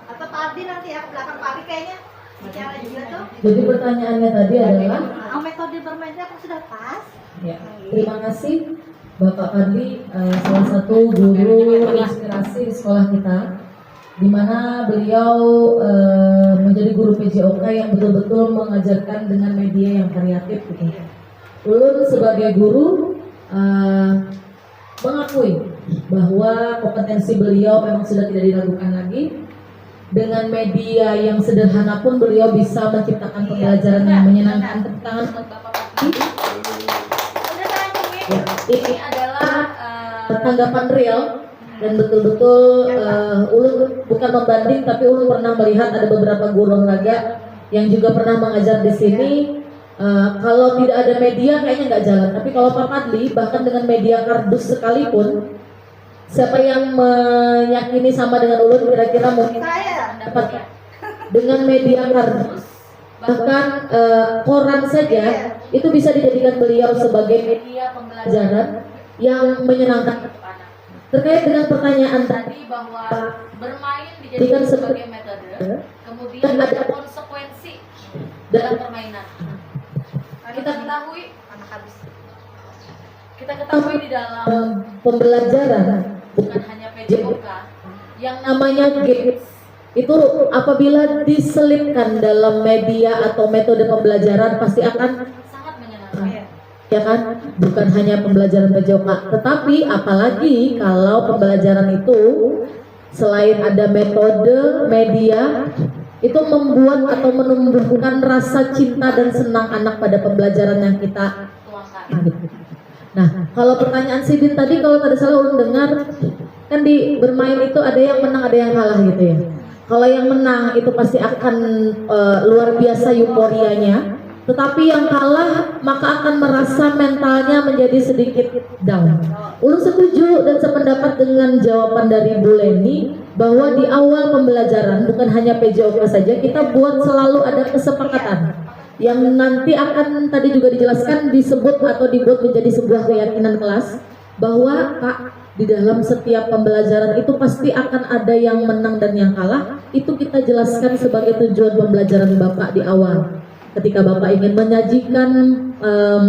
Atau Pak Ardi nanti ya ke belakang Pak Ardi kayaknya bicara juga tuh. Jadi pertanyaannya tadi adalah, Metode bermainnya aku sudah pas. ya, terima kasih Bapak Ardi, salah satu guru inspirasi di sekolah kita. di mana beliau menjadi guru PJOK yang betul-betul mengajarkan dengan media yang variatif gitu. Ulun sebagai guru mengakui bahwa kompetensi beliau memang sudah tidak diragukan lagi. Dengan media yang sederhana pun beliau bisa menciptakan pembelajaran yang menyenangkan. Tepuk tangan untuk Bapak Patli. Ya, ini adalah tanggapan real dan betul-betul ulun bukan membanding, tapi ulun pernah melihat ada beberapa guru olahraga yang juga pernah mengajar di sini. Kalau tidak ada media kayaknya nggak jalan, tapi kalau Pak Patli bahkan dengan media kardus sekalipun, siapa yang meyakini sama dengan ulun kira-kira mungkin dapat dengan media kardus, bahkan koran saja itu bisa dijadikan beliau sebagai media pembelajaran yang menyenangkan. Terkait dengan pertanyaan tadi bahwa bermain dijadikan sebagai metode, kemudian ada konsekuensi dalam permainan. Kita ketahui di dalam pembelajaran bukan hanya PJOK, yang namanya games itu apabila diselipkan dalam media atau metode pembelajaran pasti akan sangat menyenangkan, ya kan? Bukan hanya pembelajaran PJOK, tetapi apalagi kalau pembelajaran itu selain ada metode media, itu membuat atau menumbuhkan rasa cinta dan senang anak pada pembelajaran yang kita tuangkan. Nah, kalau pertanyaan Sidin tadi, kalau tidak salah ulun dengar kan di bermain itu ada yang menang, ada yang kalah gitu ya. Kalau yang menang itu pasti akan luar biasa euforianya, tetapi yang kalah maka akan merasa mentalnya menjadi sedikit down. Ulun setuju dan sependapat dengan jawaban dari Bu Leni bahwa di awal pembelajaran bukan hanya PJOK saja, kita buat selalu ada kesepakatan yang nanti akan tadi juga dijelaskan disebut atau dibuat menjadi sebuah keyakinan kelas bahwa Pak, di dalam setiap pembelajaran itu pasti akan ada yang menang dan yang kalah. Itu kita jelaskan sebagai tujuan pembelajaran Bapak di awal. Ketika Bapak ingin menyajikan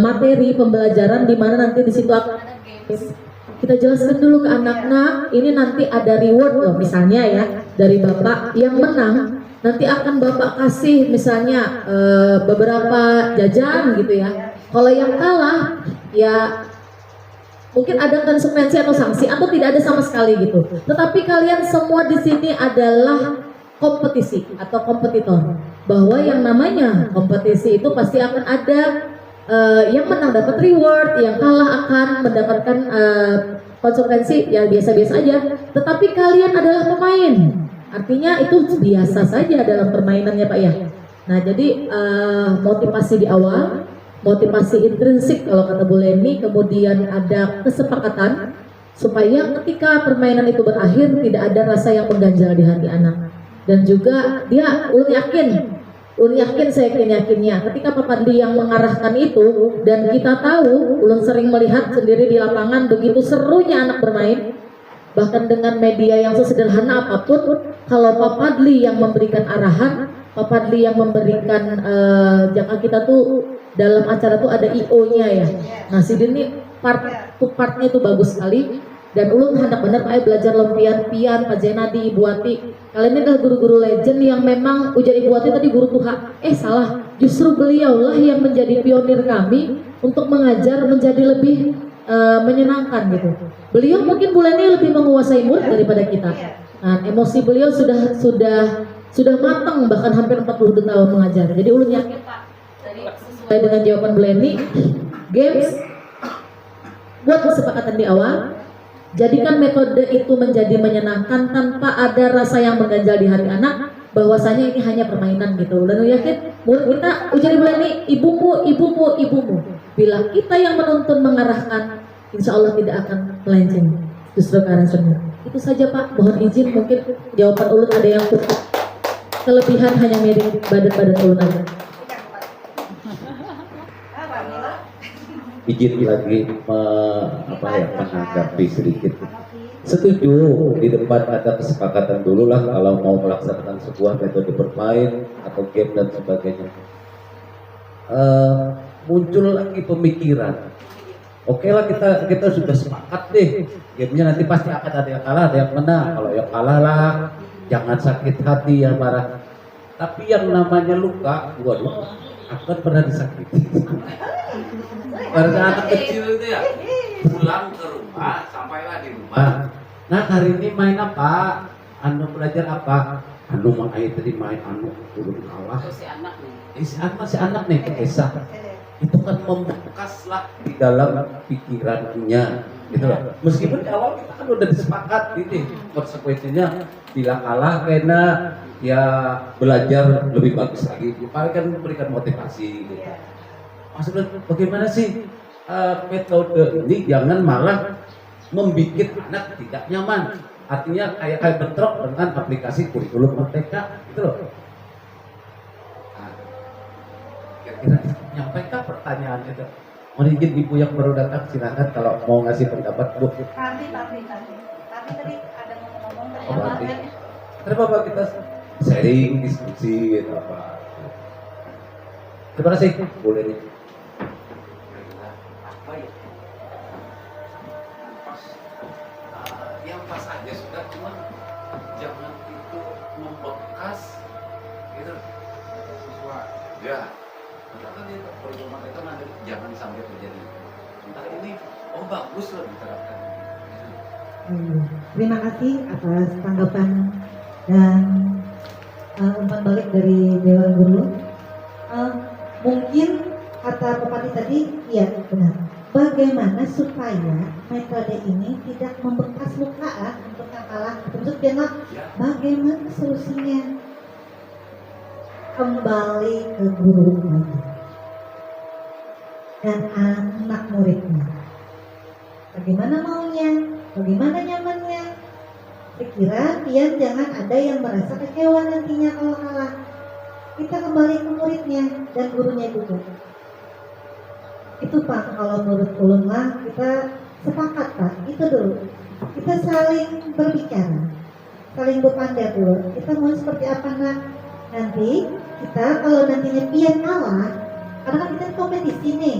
materi pembelajaran di mana nanti di situ akan ada games, kita jelaskan dulu ke anak-anak, ini nanti ada reward loh, misalnya ya dari Bapak yang menang. Nanti akan Bapak kasih misalnya beberapa jajan gitu ya. Kalau yang kalah ya mungkin ada konsekuensi atau sanksi atau tidak ada sama sekali gitu. Tetapi kalian semua di sini adalah kompetisi atau kompetitor. Bahwa yang namanya kompetisi itu pasti akan ada yang menang dapat reward, yang kalah akan mendapatkan konsekuensi ya biasa-biasa aja. Tetapi kalian adalah pemain. Artinya itu biasa saja dalam permainannya Pak ya. Nah jadi motivasi di awal, motivasi intrinsik kalau kata Bu Leni, kemudian ada kesepakatan supaya ketika permainan itu berakhir tidak ada rasa yang mengganjal di hati anak. Dan juga dia ulun yakin saya yakinnya ketika Pak Padli yang mengarahkan itu, dan kita tahu ulun sering melihat sendiri di lapangan begitu serunya anak bermain. Bahkan dengan media yang sesederhana apapun, kalau Pak Padli yang memberikan arahan, Pak Padli yang memberikan jangan kita tuh dalam acara tuh ada IO-nya ya. Nah, Sidin ini partnya itu bagus sekali. Dan ulun hendak benar Pak belajar lempian-pian, Pak Jenadi, Ibu Ati. Kalian ini adalah guru-guru legend yang memang ujar Ibu Ati tadi guru Tuhan. Salah, justru beliaulah yang menjadi pionir kami untuk mengajar menjadi lebih menyenangkan gitu. Beliau mungkin bulannya lebih menguasai murid daripada kita. Nah, emosi beliau sudah matang, bahkan hampir 42 tahun mengajar. Jadi ulun yakin Pak, sesuai dengan jawaban Bu Leni, games buat kesepakatan di awal, jadikan metode itu menjadi menyenangkan tanpa ada rasa yang mengganjal di hati anak, bahwasanya ini hanya permainan gitu. Dan yakin murid kita ujar Bu Leni, ibumu. Bila kita yang menuntun mengarahkan, insya Allah tidak akan melenceng, justru ke arah sunnah. Itu saja Pak, mohon izin mungkin jawaban ulun ada yang kelebihan hanya mirip badan ulun aja. Izin lagi menanggapi sedikit. Setuju, di depan ada kesepakatan dulu lah kalau mau melaksanakan sebuah metode bermain atau game dan sebagainya. Muncul lagi pemikiran, oke lah kita sudah sepakat deh, gamenya nanti pasti akan ada yang kalah, ada yang menang. Kalau yang kalah lah jangan sakit hati ya marah. Tapi yang namanya luka, waduh, aku kan pernah disakiti. Pada anak kecil itu ya, pulang ke rumah, sampailah di rumah. Nah hari ini main apa? Anu belajar apa? Anu mang air tadi main anu turun kawah. Itu si anak nih. Si anak nih Esa. Itu kan membekas lah di dalam pikirannya. Gitu loh. Meskipun di awal kita kan udah disepakat ini konsekuensinya bila kalah karena ya belajar lebih bagus lagi. Paling kan memberikan motivasi gitu. Maksudnya bagaimana sih metode ini jangan malah membuat anak tidak nyaman. Artinya kayak bentrok dengan aplikasi kurikulum merdeka gitu loh. Nah, kira-kira nyampaikan pertanyaan itu. Mohon izin ibu yang baru datang silakan kalau mau ngasih pendapat bu. Tapi tadi ada ngomong Oh, berarti. Kenapa Pak kita sharing, diskusi gitu apa? Terima kasih. Boleh nih. Apa ya? Pas, yang pas aja sudah, cuma jangan itu membekas gitu. Ya, kan itu perjuangan itu nanti jangan sampai terjadi. Ntar ini, oh bagus loh diterapkan. Terima kasih atas tanggapan dan umpan balik dari Dewan Guru. Mungkin kata Pak Pati tadi, iya benar. Bagaimana supaya metode ini tidak membekas luka untuk yang kalah, untuk jangan bagaimana solusinya? Kembali ke guru lagi dan anak muridnya. Bagaimana maunya? Bagaimana nyamannya? Sekira pian jangan ada yang merasa kecewa nantinya kalau kalah. Kita kembali ke muridnya dan gurunya juga. Itu Pak, kalau menurut ulun lah kita sepakat Pak, itu dulu. Kita saling berbicara, saling berpandai dulu. Kita mau seperti apa nak? Nanti kita kalau nantinya pian kalah, karena kan kita kompetisi nih.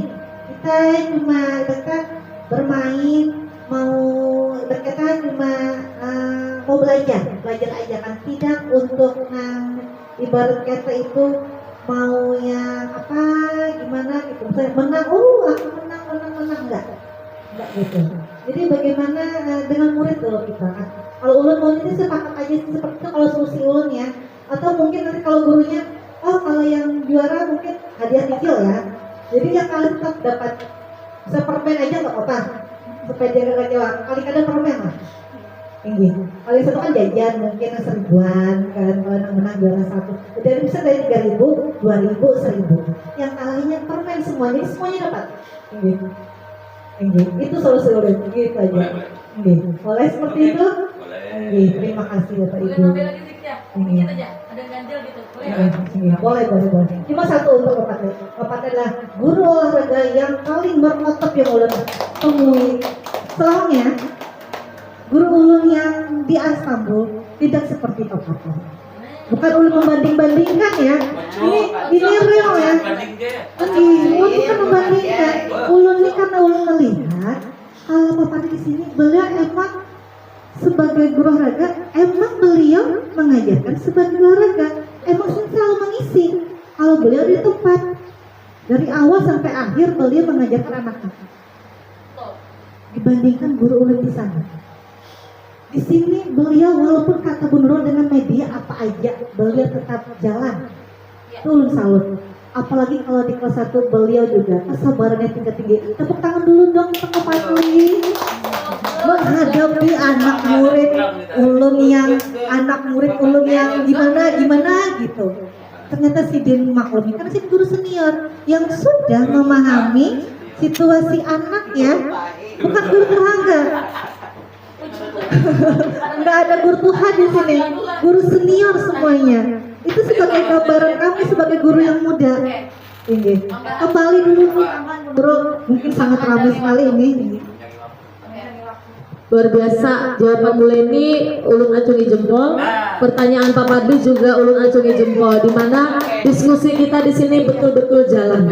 Kita cuma dekat bermain, mau berkata cuma mau belajar aja kan, tidak untuk ibarat kata itu mau yang apa gimana gitu, saya menang, aku menang enggak gitu. Jadi bagaimana dengan murid dulu kita kan, kalau ulun mau ini sepakat aja seperti itu kalau solusi ulun ya, atau mungkin nanti kalau gurunya kalau yang juara mungkin hadiah kecil ya, jadi yang kalian tetap dapat sepermen aja nggak apa-apa supaya dia nggak kecewa, kali kadang permen lah tinggi. Kalau yang satu kan jajan mungkin 1000-an kan, kalau yang menang juara 1 udah bisa dari 3.000, 2.000, 1.000. Yang kalahnya permen semuanya, jadi semuanya dapat tinggi. Itu solusi udah gitu aja. Boleh seperti itu? Boleh. Terima kasih Bapak Ibu. Boleh ngambil lagi sedikit ya? Sedikit aja, ada ganjil gitu. Boleh ya? Boleh. Cuma satu untuk Bapak. Bapak adalah guru olahraga yang paling berotot yang ulun temui. Soalnya guru ulun yang di Istanbul tidak seperti Bapak. Bukan ulun membanding-bandingkan ya. Ini real ya. Ulun bukan membandingkan. Ulun ini karena ulun melihat kalau Bapak di sini beliau emang sebagai guru olahraga, emang beliau mengajarkan sebagai guru olahraga, emang selalu mengisi. Kalau beliau di tempat dari awal sampai akhir beliau mengajarkan anak-anak. Dibandingkan guru ulun di sana. Di sini beliau walaupun kata Bu Nurul dengan media apa aja, beliau tetap jalan. Itu ulun salut. Apalagi kalau di kelas 1 beliau juga kesabarannya tinggi-tinggi. Tepuk tangan dulu dong untuk Pak Pati. Menghadapi anak murid ulun yang gimana gitu. Ternyata si Din maklumi karena si guru senior yang sudah memahami situasi anaknya, bukan guru terangga. Enggak ada guru Tuhan di sini, guru senior semuanya. Itu sebagai gambaran kami sebagai guru yang muda. Ini kembali dulu bro, mungkin sangat ramai sekali ini. Luar biasa jawaban Bu Leni, ulun acungi jempol. Pertanyaan Pak Padli juga ulun acungi jempol. Di mana diskusi kita di sini betul-betul jalan.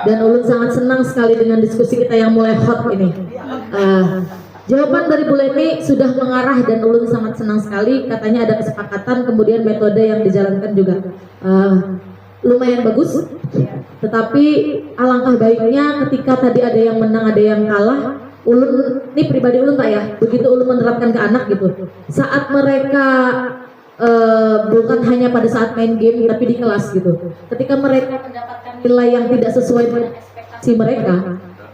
Dan ulun sangat senang sekali dengan diskusi kita yang mulai hot ini. Jawaban dari Bu Leni sudah mengarah dan Ulun sangat senang sekali. Katanya ada kesepakatan, kemudian metode yang dijalankan juga lumayan bagus. Tetapi alangkah baiknya ketika tadi ada yang menang, ada yang kalah. Ulun, ini pribadi Ulun Pak ya, begitu Ulun menerapkan ke anak gitu. Saat mereka bukan hanya pada saat main game tapi di kelas gitu. Ketika mereka mendapatkan nilai yang tidak sesuai dengan ekspektasi mereka,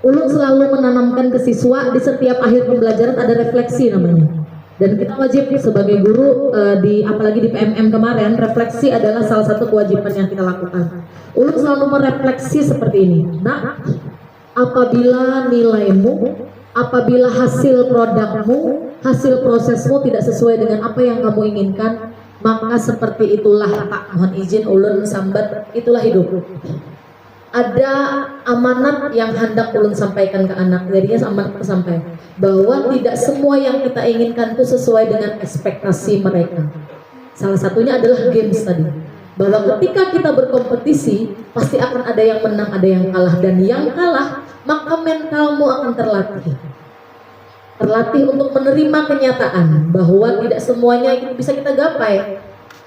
Ulun selalu menanamkan ke siswa di setiap akhir pembelajaran ada refleksi namanya. Dan kita wajib sebagai guru apalagi di PMM kemarin, refleksi adalah salah satu kewajiban yang kita lakukan. Ulun selalu merefleksi seperti ini. Nah, apabila nilaimu, apabila hasil produkmu, hasil prosesmu tidak sesuai dengan apa yang kamu inginkan, maka seperti itulah Pak, mohon izin Ulun sambat, itulah hidup. Ada amanat yang hendak Ulun sampaikan ke anak, jadinya amanat sampai bahwa tidak semua yang kita inginkan itu sesuai dengan ekspektasi mereka. Salah satunya adalah games tadi, bahwa ketika kita berkompetisi pasti akan ada yang menang, ada yang kalah, dan yang kalah maka mentalmu akan terlatih untuk menerima kenyataan bahwa tidak semuanya itu bisa kita gapai.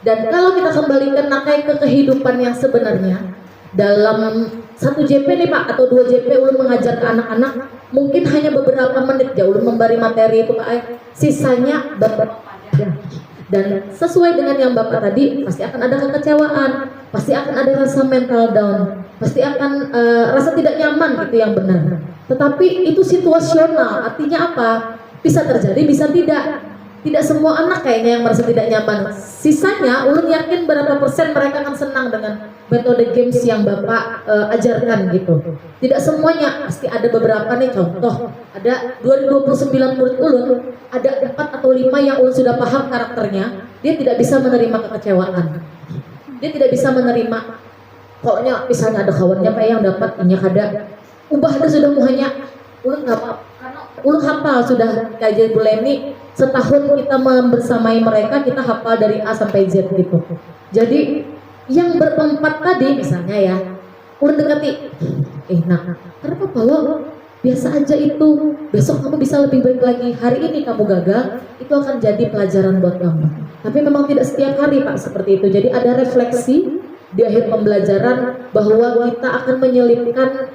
Dan kalau kita kembalikan nakai ke kehidupan yang sebenarnya, dalam 1 JP nih Pak atau 2 JP Ulun mengajar ke anak-anak mungkin hanya beberapa menit ya Ulun memberi materi itu Pak, sisanya beberapa dan sesuai dengan yang Bapak tadi pasti akan ada kekecewaan, pasti akan ada rasa mental down, pasti akan rasa tidak nyaman, itu yang benar. Tetapi itu situasional, artinya apa? Bisa terjadi, bisa tidak. Tidak semua anak kayaknya yang merasa tidak nyaman. Sisanya, Ulun yakin berapa persen mereka akan senang dengan metode games yang Bapak ajarkan gitu. Tidak semuanya, pasti ada beberapa nih contoh. Ada 2029 murid Ulun, ada 4 atau 5 yang Ulun sudah paham karakternya. Dia tidak bisa menerima kekecewaan. Dia tidak bisa menerima, pokoknya misalnya ada kawannya Pak yang dapat ini kada. Ubah ada sudah muhanya. Ulun nggak apa, karena Ulun hafal sudah kajian Bu Leni, setahun kita membersamai mereka, kita hafal dari A sampai Z gitu. Jadi yang berempat tadi misalnya ya, Ulun dekati, nah kenapa Pak, biasa aja itu, besok kamu bisa lebih baik lagi, hari ini kamu gagal, itu akan jadi pelajaran buat kamu. Tapi memang tidak setiap hari Pak seperti itu, jadi ada refleksi di akhir pembelajaran bahwa kita akan menyelipkan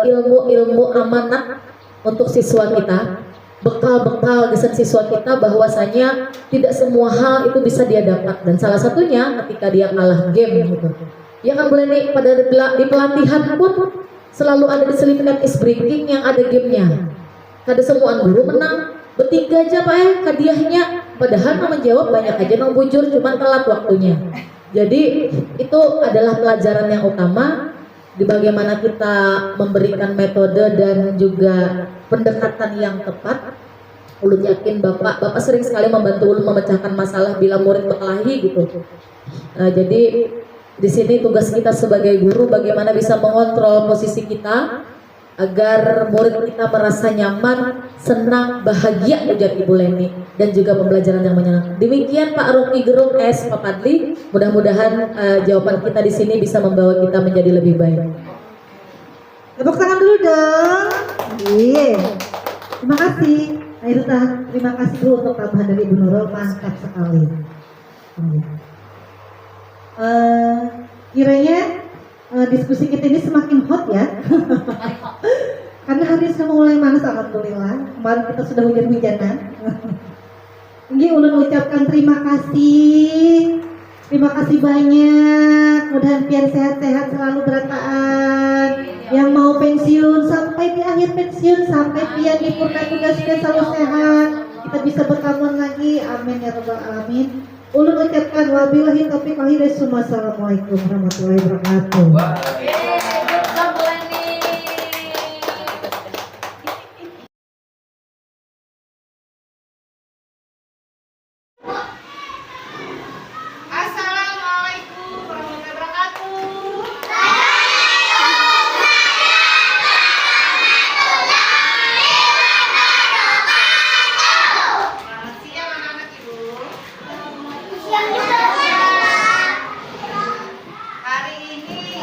ilmu-ilmu amanat untuk siswa kita, bekal-bekal gesan siswa kita bahwasanya tidak semua hal itu bisa dia dapat, dan salah satunya ketika dia kalah game gitu. Ya kan boleh nih, pada di pelatihan pun selalu ada diselipkan ice breaking yang ada gamenya. Kada semua guru menang, bertiga aja Pak hadiahnya, padahal yang menjawab banyak aja yang bujur, cuman telat waktunya. Jadi itu adalah pelajaran yang utama di bagaimana kita memberikan metode dan juga pendekatan yang tepat. Ulun yakin Bapak sering sekali membantu Ulun memecahkan masalah bila murid berkelahi gitu. Jadi di sini tugas kita sebagai guru bagaimana bisa mengontrol posisi kita agar murid kita merasa nyaman, senang, bahagia ujar Ibu Leni, dan juga pembelajaran yang menyenangkan. Demikian Pak Rocky Gerung S. Pak Padli, mudah-mudahan jawaban kita di sini bisa membawa kita menjadi lebih baik. Tepuk tangan dulu dong. Iya. Terima kasih. Airta, terima kasih dulu untuk tambahan dari Ibu Nurul, mantap sekali. Kiranya diskusi kita ini semakin hot ya. Karena hari ini sudah mulai panas, alhamdulillah. Kemarin kita sudah hujan-hujanan. Ini Ulun ucapkan terima kasih. Terima kasih banyak. Mudah-mudahan pian sehat-sehat selalu berataan. Yang mau pensiun sampai di akhir pensiun, sampai pian di purna tugas selalu sehat. Kita bisa berkawan lagi. Amin ya rabbal alamin. Ulun ucapkan wabillahi taufiq wal hidayah. Assalamualaikum warahmatullahi wabarakatuh. Hari ini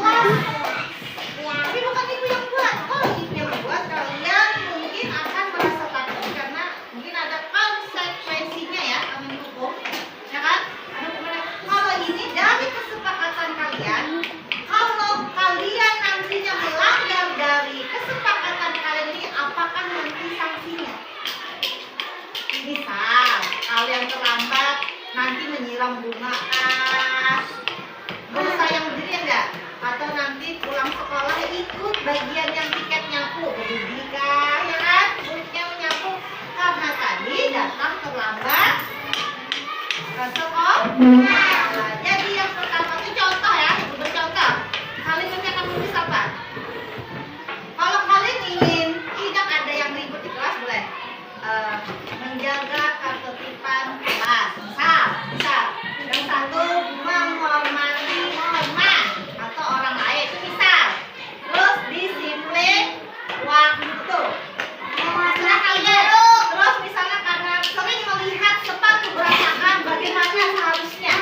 kelas. Tapi bukan ibu yang buat. Kalau ibu yang buat, kalian mungkin akan merasa takut karena mungkin ada konsekuensinya ya, kami hukum, ya kan? Kalau ini dari kesepakatan kalian, kalau kalian nantinya melanggar dari kesepakatan kalian ini, apakah nanti sanksinya? Misal kalian terlambat, nanti menyiram bunga guru sayang berdiri enggak? Atau nanti pulang sekolah ikut bagian yang tiket nyapu, berdiri kah, ya kan? Buruknya menyapu karena tadi datang terlambat ke sekolah. Nah, jadi yang pertama itu contoh ya, bercontoh. Kalian nanti akan menulis apa? Kalau kalian ingin tidak ada yang ribut di kelas, boleh menjaga ketertiban kelas. Misal yang satu menghormati teman atau orang lain, misal. Terus disiplin waktu. Misalnya kalian, terus misalnya karena sering melihat sepatu berantakan, bagaimana seharusnya?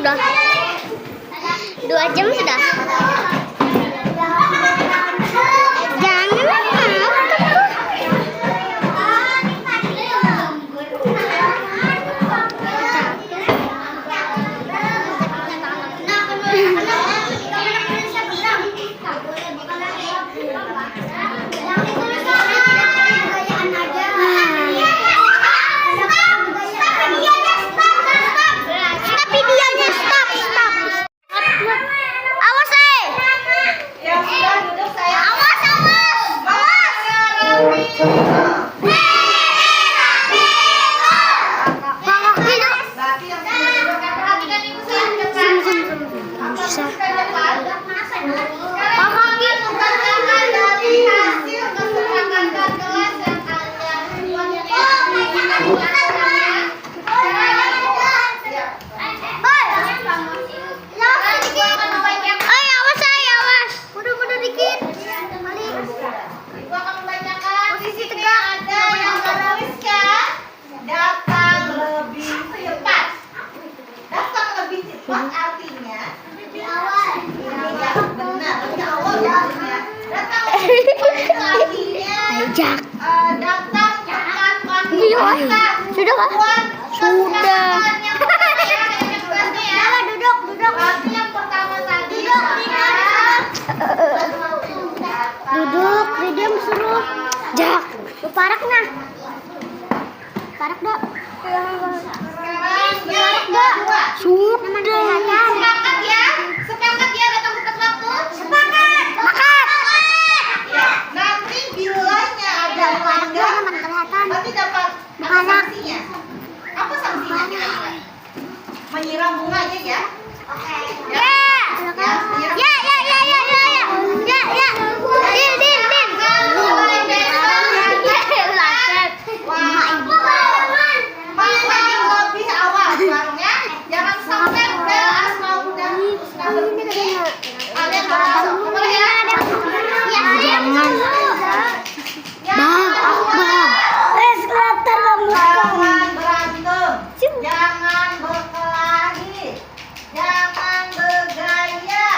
sudah? 2 jam sudah. Jangan awas Yang sudah duduk saya. awas Berarti yang sudah duduk kan perhatikan ibu saya cepat. Apa kita depan? Pahami berdasarkan dari hasil kesepakatan kelas yang kalian Mundur dikit. Ibu akan membacakan di sini ada yang menuliskan datang lebih cepat. Datang lebih cepat artinya lebih awal. Iya, benar, lebih awal artinya. Datang lebih cepat itu artinya datang cepat wanita. Sudah kah? Sudah. Duduk. Berarti yang pertama tadi Duduk, diam suruh. Jak, lu parak nah. Parak dah. Sekarang yang kedua. Sudah. Sepakat ya datang tepat waktu. Sepakat. Ya, nanti bilanya ada melanggar, nanti dapat apa sanksinya? Apa sanksinya kira-kira? Menyiram bunga aja ya? Oke. Ya. Menyiram. Ya. Paling lebih awal sekarang ya. Jangan sampai bel asma udah berhenti. Kalian masuk. Boleh ya? Jangan. Jangan berantem. Jangan berkelahi. Jangan bergaya.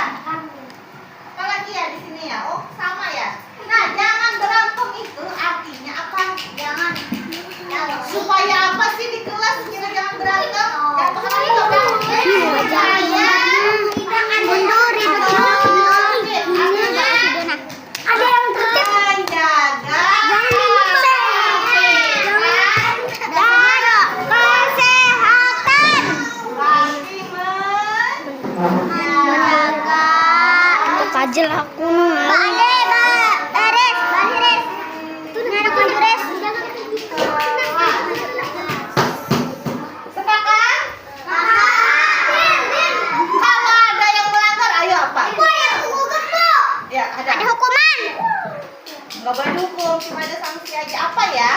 Apalagi ya di sini ya? Oh, sama ya. Nah, jangan berantem itu artinya apa? Jangan. Supaya apa sih di kelas kita jangan berantem? Yang pertama itu apa? Bergaya. Mundur, ada yang tertib. Menjaga. Kesehatan. Berarti menjaga. Pajel aku. Beres. Itu ada beres. Sepakat? Kalau ada yang melanggar, ayo apa? Ya, ada. Ada hukuman. Nggak boleh dihukum, cuma ada sanksi aja. Apa ya?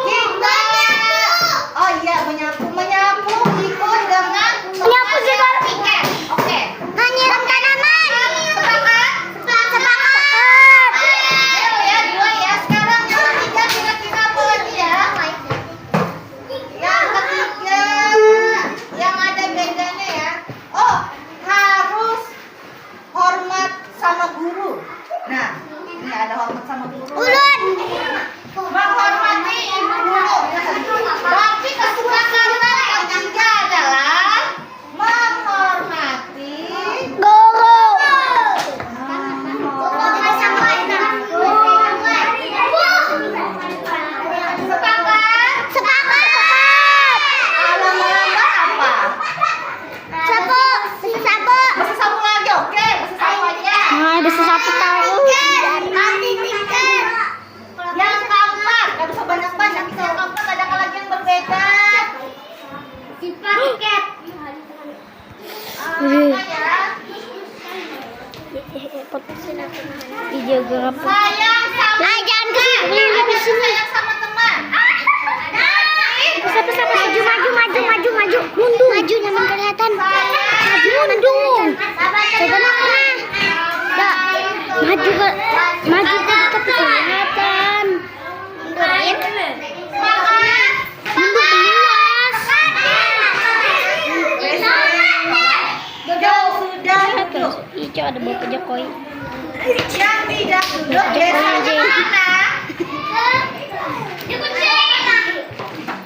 Kita. Oh iya, menyapu ikut dengan Menyapu juga. tiket. Oke. Menyiram tanaman. Sepakat? Sepakat. Ayo ya, 2 ya. Sekarang yang ketiga kira-kira apa lagi ya? Yang ketiga, yang ada bedanya ya. Oh, harus hormat sama guru. Nah, ini ada hormat sama guru. Ulun. Menghormati ibu guru. Tapi kesepakatan ketiga adalah menghormati Guru. sepakat. Sepakat. Kalau melanggar apa? Sapu. Masa sapu lagi, oke? Masa sapu aja. Bisa sapu tahu. Yang keempat, gak bisa banyak-banyak. Yang keempat ada lagi yang berbeda. Tiket. Apa ya? Dijaga apa? Sayang sama Jangan ke sini. Di sini. sayang sama teman. Maju. Mundur. Maju jangan kelihatan. Maju. Coba mana? Maju ke dekat kelihatan. Mundurin. Mundur luas. ada Bapak Jokowi. Yang tidak duduk biasanya mana?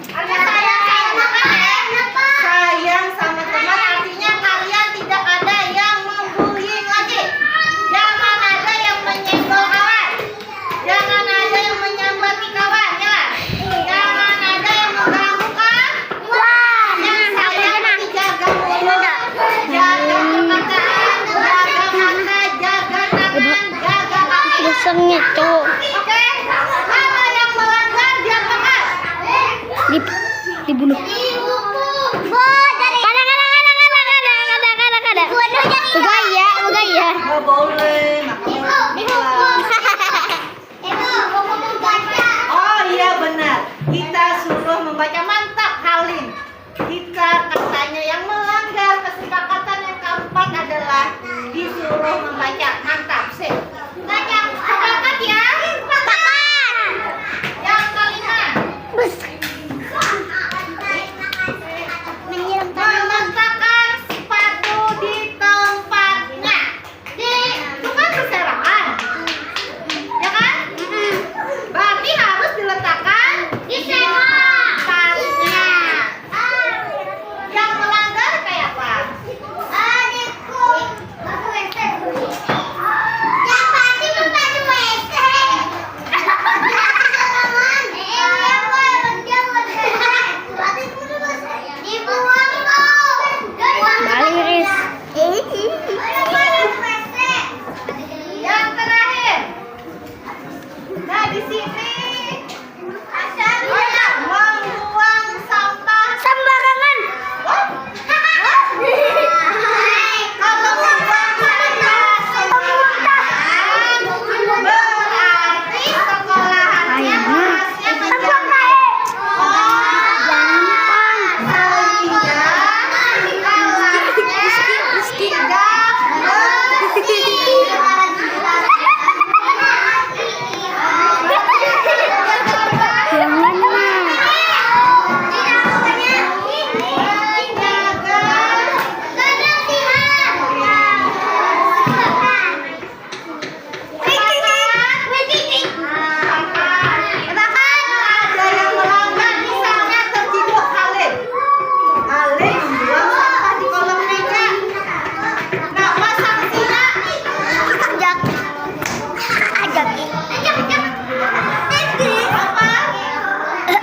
Ada sayang sama teman, artinya kalian tidak ada yang membullying lagi. Jangan ada yang menyenggol kawan. Jangan ada yang menyambati kawan, ya. Jangan ada yang mengganggu kawan. Yang sayang dijaga mulut, jaga perkataan, jaga mata, jaga tangan, jaga kaki. Besarnya cowok. Oke? Kalau yang melanggar dia pekat. Dibunuh. Gaya. Nggak boleh, oh iya benar, kita suruh membaca. Mantap Halim. Kita katanya yang melanggar kesepakatan yang keempat adalah disuruh membaca. Mantap sih. Baca sepakat ya. Yang kelima, meletakkan sepatu di tempatnya. Itu kan berserakan, ya kan? Berarti harus diletakkan di tempatnya. Yang melanggar kayak apa? Yang terakhir. Nah, di sini membuang sampah Sembarangan. Kalau membuang sampah sembarangan, berarti sekolahannya harusnya menjaga ada yang melanggar, misalnya terciduk Halim membuang sampah di kolong meja. Nah, apa sanksinya?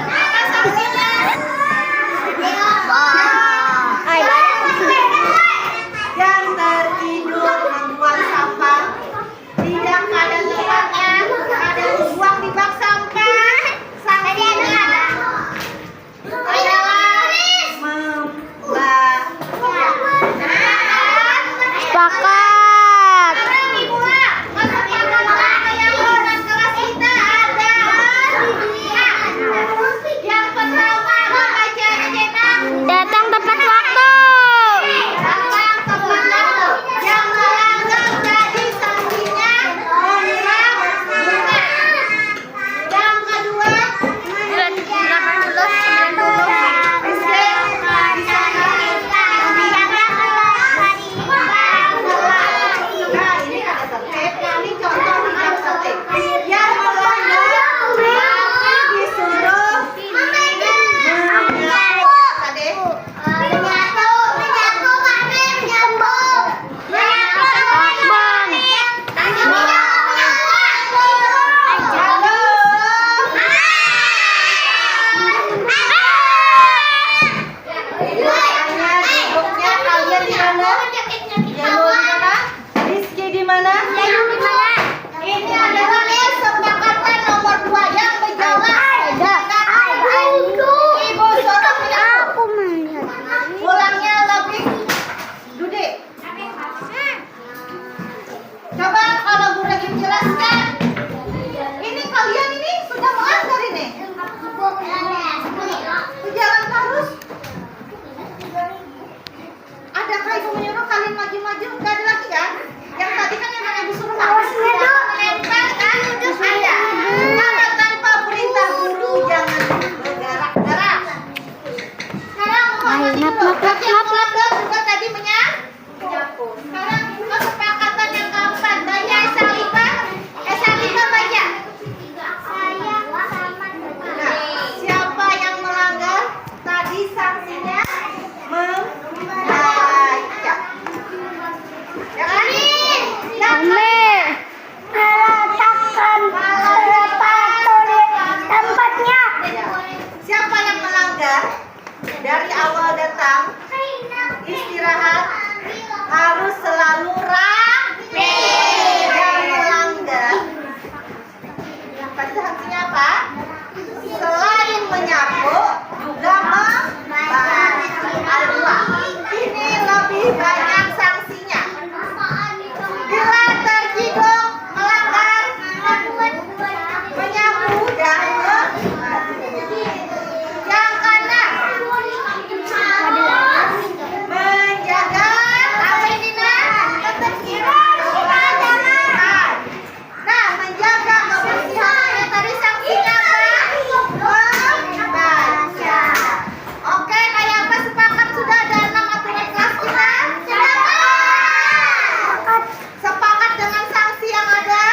Apa sanksinya? Yang tertidur membuang sampah tidak pada tempatnya, ada dibuang di bak sampah. Sanksinya adalah Sepakat. Sekarang dibuang. Kesepakatan yang dengan kelas kita adalah yang pertama membaca jenak. Datang tepat waktu. Datang tepat waktu. Yang melanggar jadi sanksinya mengulang bunga. Yang kedua, nah ini kata tertib, kami contoh tidak tertib. Yang melanggar kami disuruh menyapu. Tadi duduknya kalian di mana? Janu di mana? Rizky di mana? Ini adalah kesepakatan nomor 2 yang berjalan. Ibu suruh menyapu. Pulangnya lebih Dude. Coba kalau Bu lagi menjelaskan. Ini kalian ini sudah melanggar ini. Jalan terus. Adakah ibu menyuruh kalian maju-maju? Enggak ada lagi kan? Yang tadi kan yang ibu suruh melempar kan? Ada. Kalau tanpa perintah guru jangan bergerak-gerak. Sekarang mohon maju dulu. Bagi yang melanggar juga tadi menyapu. Sekarang kesepakatan baca S5. S5 baca. Nah, siapa yang melanggar? Tadi sanksinya membaca. Ya kan? Meletakkan sepatu di tempatnya. Siapa yang melanggar? Dari awal datang, istirahat, harus selalu rapi. Yang melanggar, pasti sanksinya apa? Selain menyapu, juga membaca. Ada dua. Ini lebih banyak sanksinya. Bila terciduk melanggar, menyapu dan membaca. Yang kanan, menjaga apa ini kebersihan. Nah, menjaga kebersihan tadi sanksinya apa? Membaca. Oke, kayak apa? Sepakat sudah ada 6 aturan kelas kita? Sepakat dengan sanksi yang ada?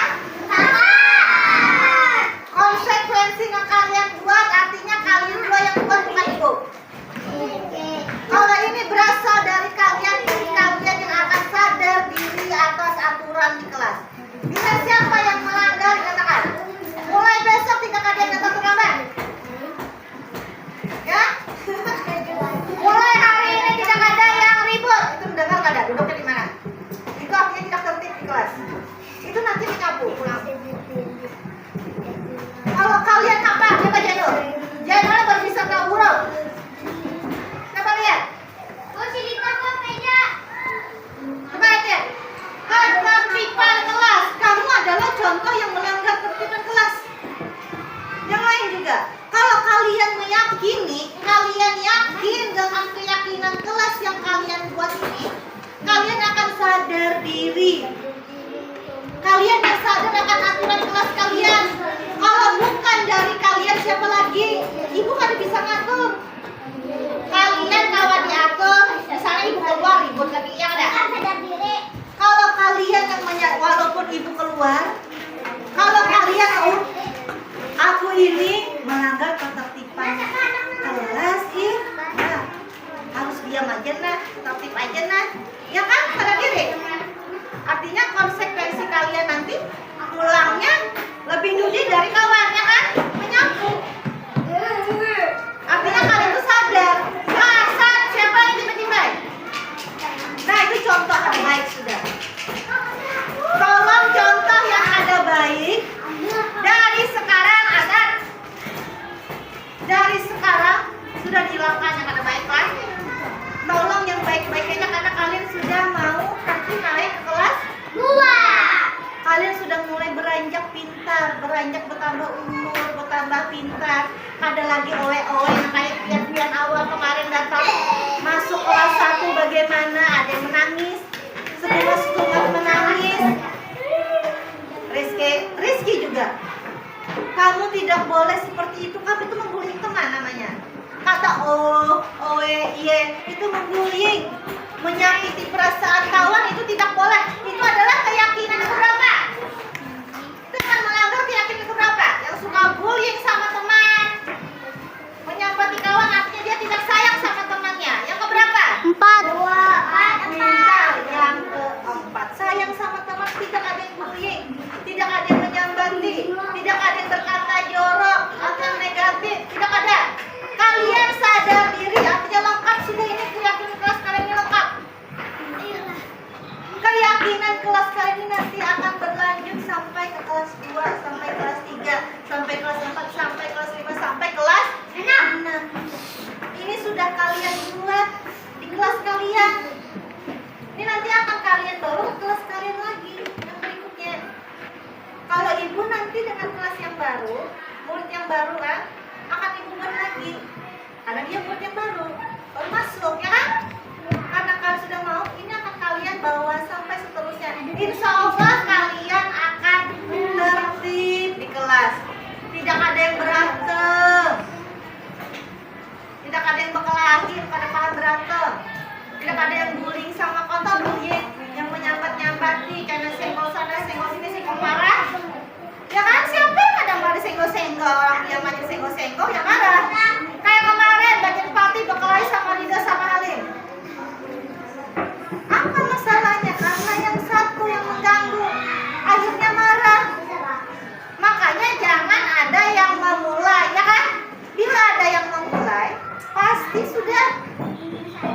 Konsekuensi yang kalian buat, artinya kalian dua yang buat, bukan ibu. Kalau ini berasal dari kalian yang akan sadar diri atas aturan di kelas. Bila siapa yang melanggar, katakan. Mulai besok tidak ada yang datang terlambat. Ya? Mulai hari ini tidak ada yang ribut. Itu mendengar nggak ada? Duduknya di mana? Itu artinya tidak tertib di kelas. Itu nanti dikapu pulang. Kalau kalian apa? Coba Jainul. Jainul baru bisa nggak huruf. Coba lihat. Coba lihat. Ketertiban kelas. Kamu adalah contoh yang melanggar ketertiban kelas. Yang lain juga. Kalau kalian meyakini, kalian yakin dengan keyakinan kelas yang kalian buat ini, kalian akan sadar diri. Kalian yang sadar akan aturan kelas kalian. Kalau bukan dari kalian, siapa lagi? Ibu kan bisa ngatur. Kalian kalau diatur, misalnya ibu keluar ribut lagi, yang ada. Kalau kalian yang walaupun ibu keluar, kalau kalian aku ini melanggar ketertiban kelas, ya harus diam aja nah, tertib aja nah, ya kan? Sadar diri. Artinya konsekuensi kalian nanti pulangnya lebih judi dari kawan, ya kan? Menyapu. Artinya kalian tuh sadar. Siapa yang tiba-tiba? Nah, itu contoh ada baik sudah. Tolong contoh yang ada baik dari sekarang ada. Dari sekarang sudah dihilangkan yang ada baik kan? Tolong yang baik-baiknya karena kalian sudah mau nanti naik ke kelas 2. Kalian sudah mulai beranjak pintar, beranjak bertambah umur, bertambah pintar. Ada lagi owe-owe yang kayak pian-pian awal kemarin datang masuk kelas 1 bagaimana? Ada yang menangis, setengah menangis. Rizky juga. Kamu tidak boleh seperti itu. Kamu itu membullying teman namanya. Kata itu membullying, menyakiti perasaan kawan itu tidak boleh. Itu adalah keyakinan keberapa? Itu kan melanggar keyakinan keberapa? Yang suka bullying sama teman, menyakiti kawan artinya dia tidak sayang sama temannya. Yang keberapa? 4. Pintar. Yang keempat, sayang sama teman, tidak ada yang bullying, tidak ada yang menyambati, tidak ada yang berkata jorok atau yang negatif, tidak ada. Kalian sadar diri, artinya lengkap sudah ini keyakinan kelas kalian ini lengkap. Keyakinan kelas kalian ini nanti akan berlanjut sampai ke kelas 2, sampai kelas 3, sampai kelas 4, sampai kelas 5, sampai kelas 6. Ini sudah kalian buat di kelas kalian. Ini nanti akan kalian bawa ke kelas kalian lagi yang berikutnya. Kalau ibu nanti dengan kelas yang baru, murid yang baru kan, akan ibu buat lagi. Karena dia murid yang baru masuk, ya kan? Karena kalian sudah mau, ini akan kalian bawa sampai seterusnya. Insya Allah kalian akan tertib di kelas. Tidak ada yang berantem, tidak ada yang berkelahi, pada kalian berantem. Tidak ada yang bullying sama kota bullying, yang menyambat-nyambati karena senggol sana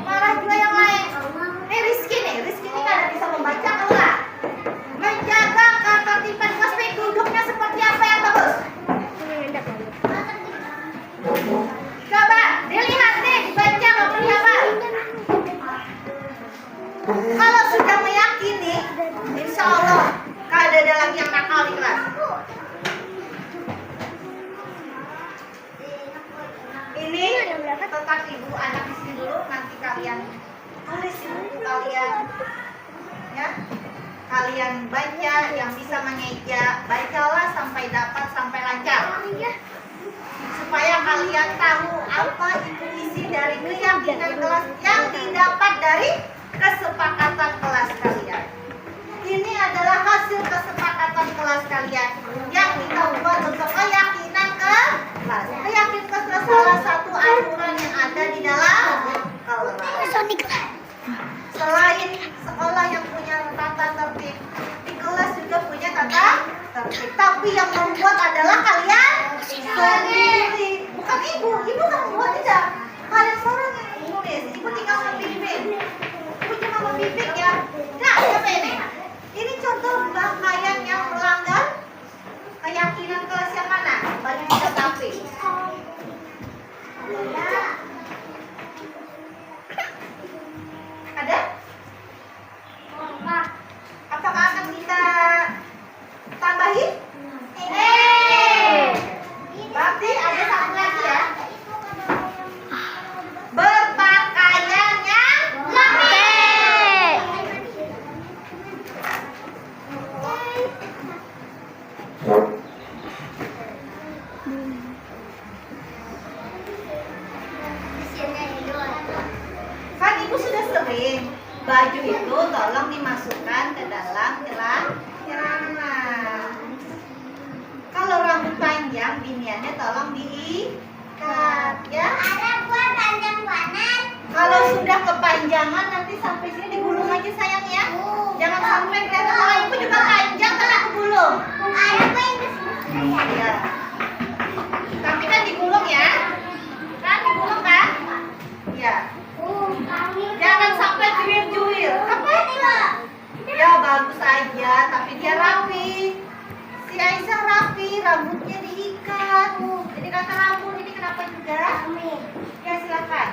Marah juga yang lain. Rizky nih kada bisa membaca enggak? Menjaga ketertiban kelas baik duduknya seperti apa yang bagus? Coba dilihat nih, dibaca seperti apa? Kalau sudah meyakini, insya Allah kada ada lagi yang nakal di kelas. Ini tetap ibu anak di sini dulu, nanti kalian tulis di buku kalian, ya. Kalian baca, yang bisa mengeja, bacalah sampai dapat, sampai lancar. Supaya kalian tahu apa itu isi dari keyakinan kelas yang didapat dari kesepakatan kelas kalian. Ini adalah hasil kesepakatan kelas kalian yang kita buat untuk keyakinan kelas. Keyakinan kelas salah satu aturan yang ada di dalam kelas. Selain sekolah yang punya tata tertib, di kelas juga punya tata tertib. Tapi yang membuat adalah kalian sendiri, bukan ibu. Ibu kan membuat, tidak. Kalian seorang yang menulis, ibu tinggal membimbing. Ibu cuma membimbing ya. Nah, siapa ini? Ini contoh pakaian yang melanggar keyakinan kelas yang mana? Baju tidak rapi. Ada? Apakah akan kita tambahin? Berarti ada satu lagi ya. Berpakaian yang rapi. Kan ibu sudah sering baju itu tolong dimasukkan ke dalam celana. Kalau rambut panjang biniannya tolong diikat ya. Kalau sudah kepanjangan nanti sampai sini digulung aja sayang ya. Jangan sampai kelihatan kalau ibu juga panjang kan aku gulung. Ya. Tapi kan digulung ya. Kan digulung kan? Ya. Jangan sampai juir-juir. Apa itu? Ya bagus aja, tapi dia rapi. Si Aisyah rapi, rambutnya diikat. Jadi kata rambut ini kenapa juga? Ya silakan.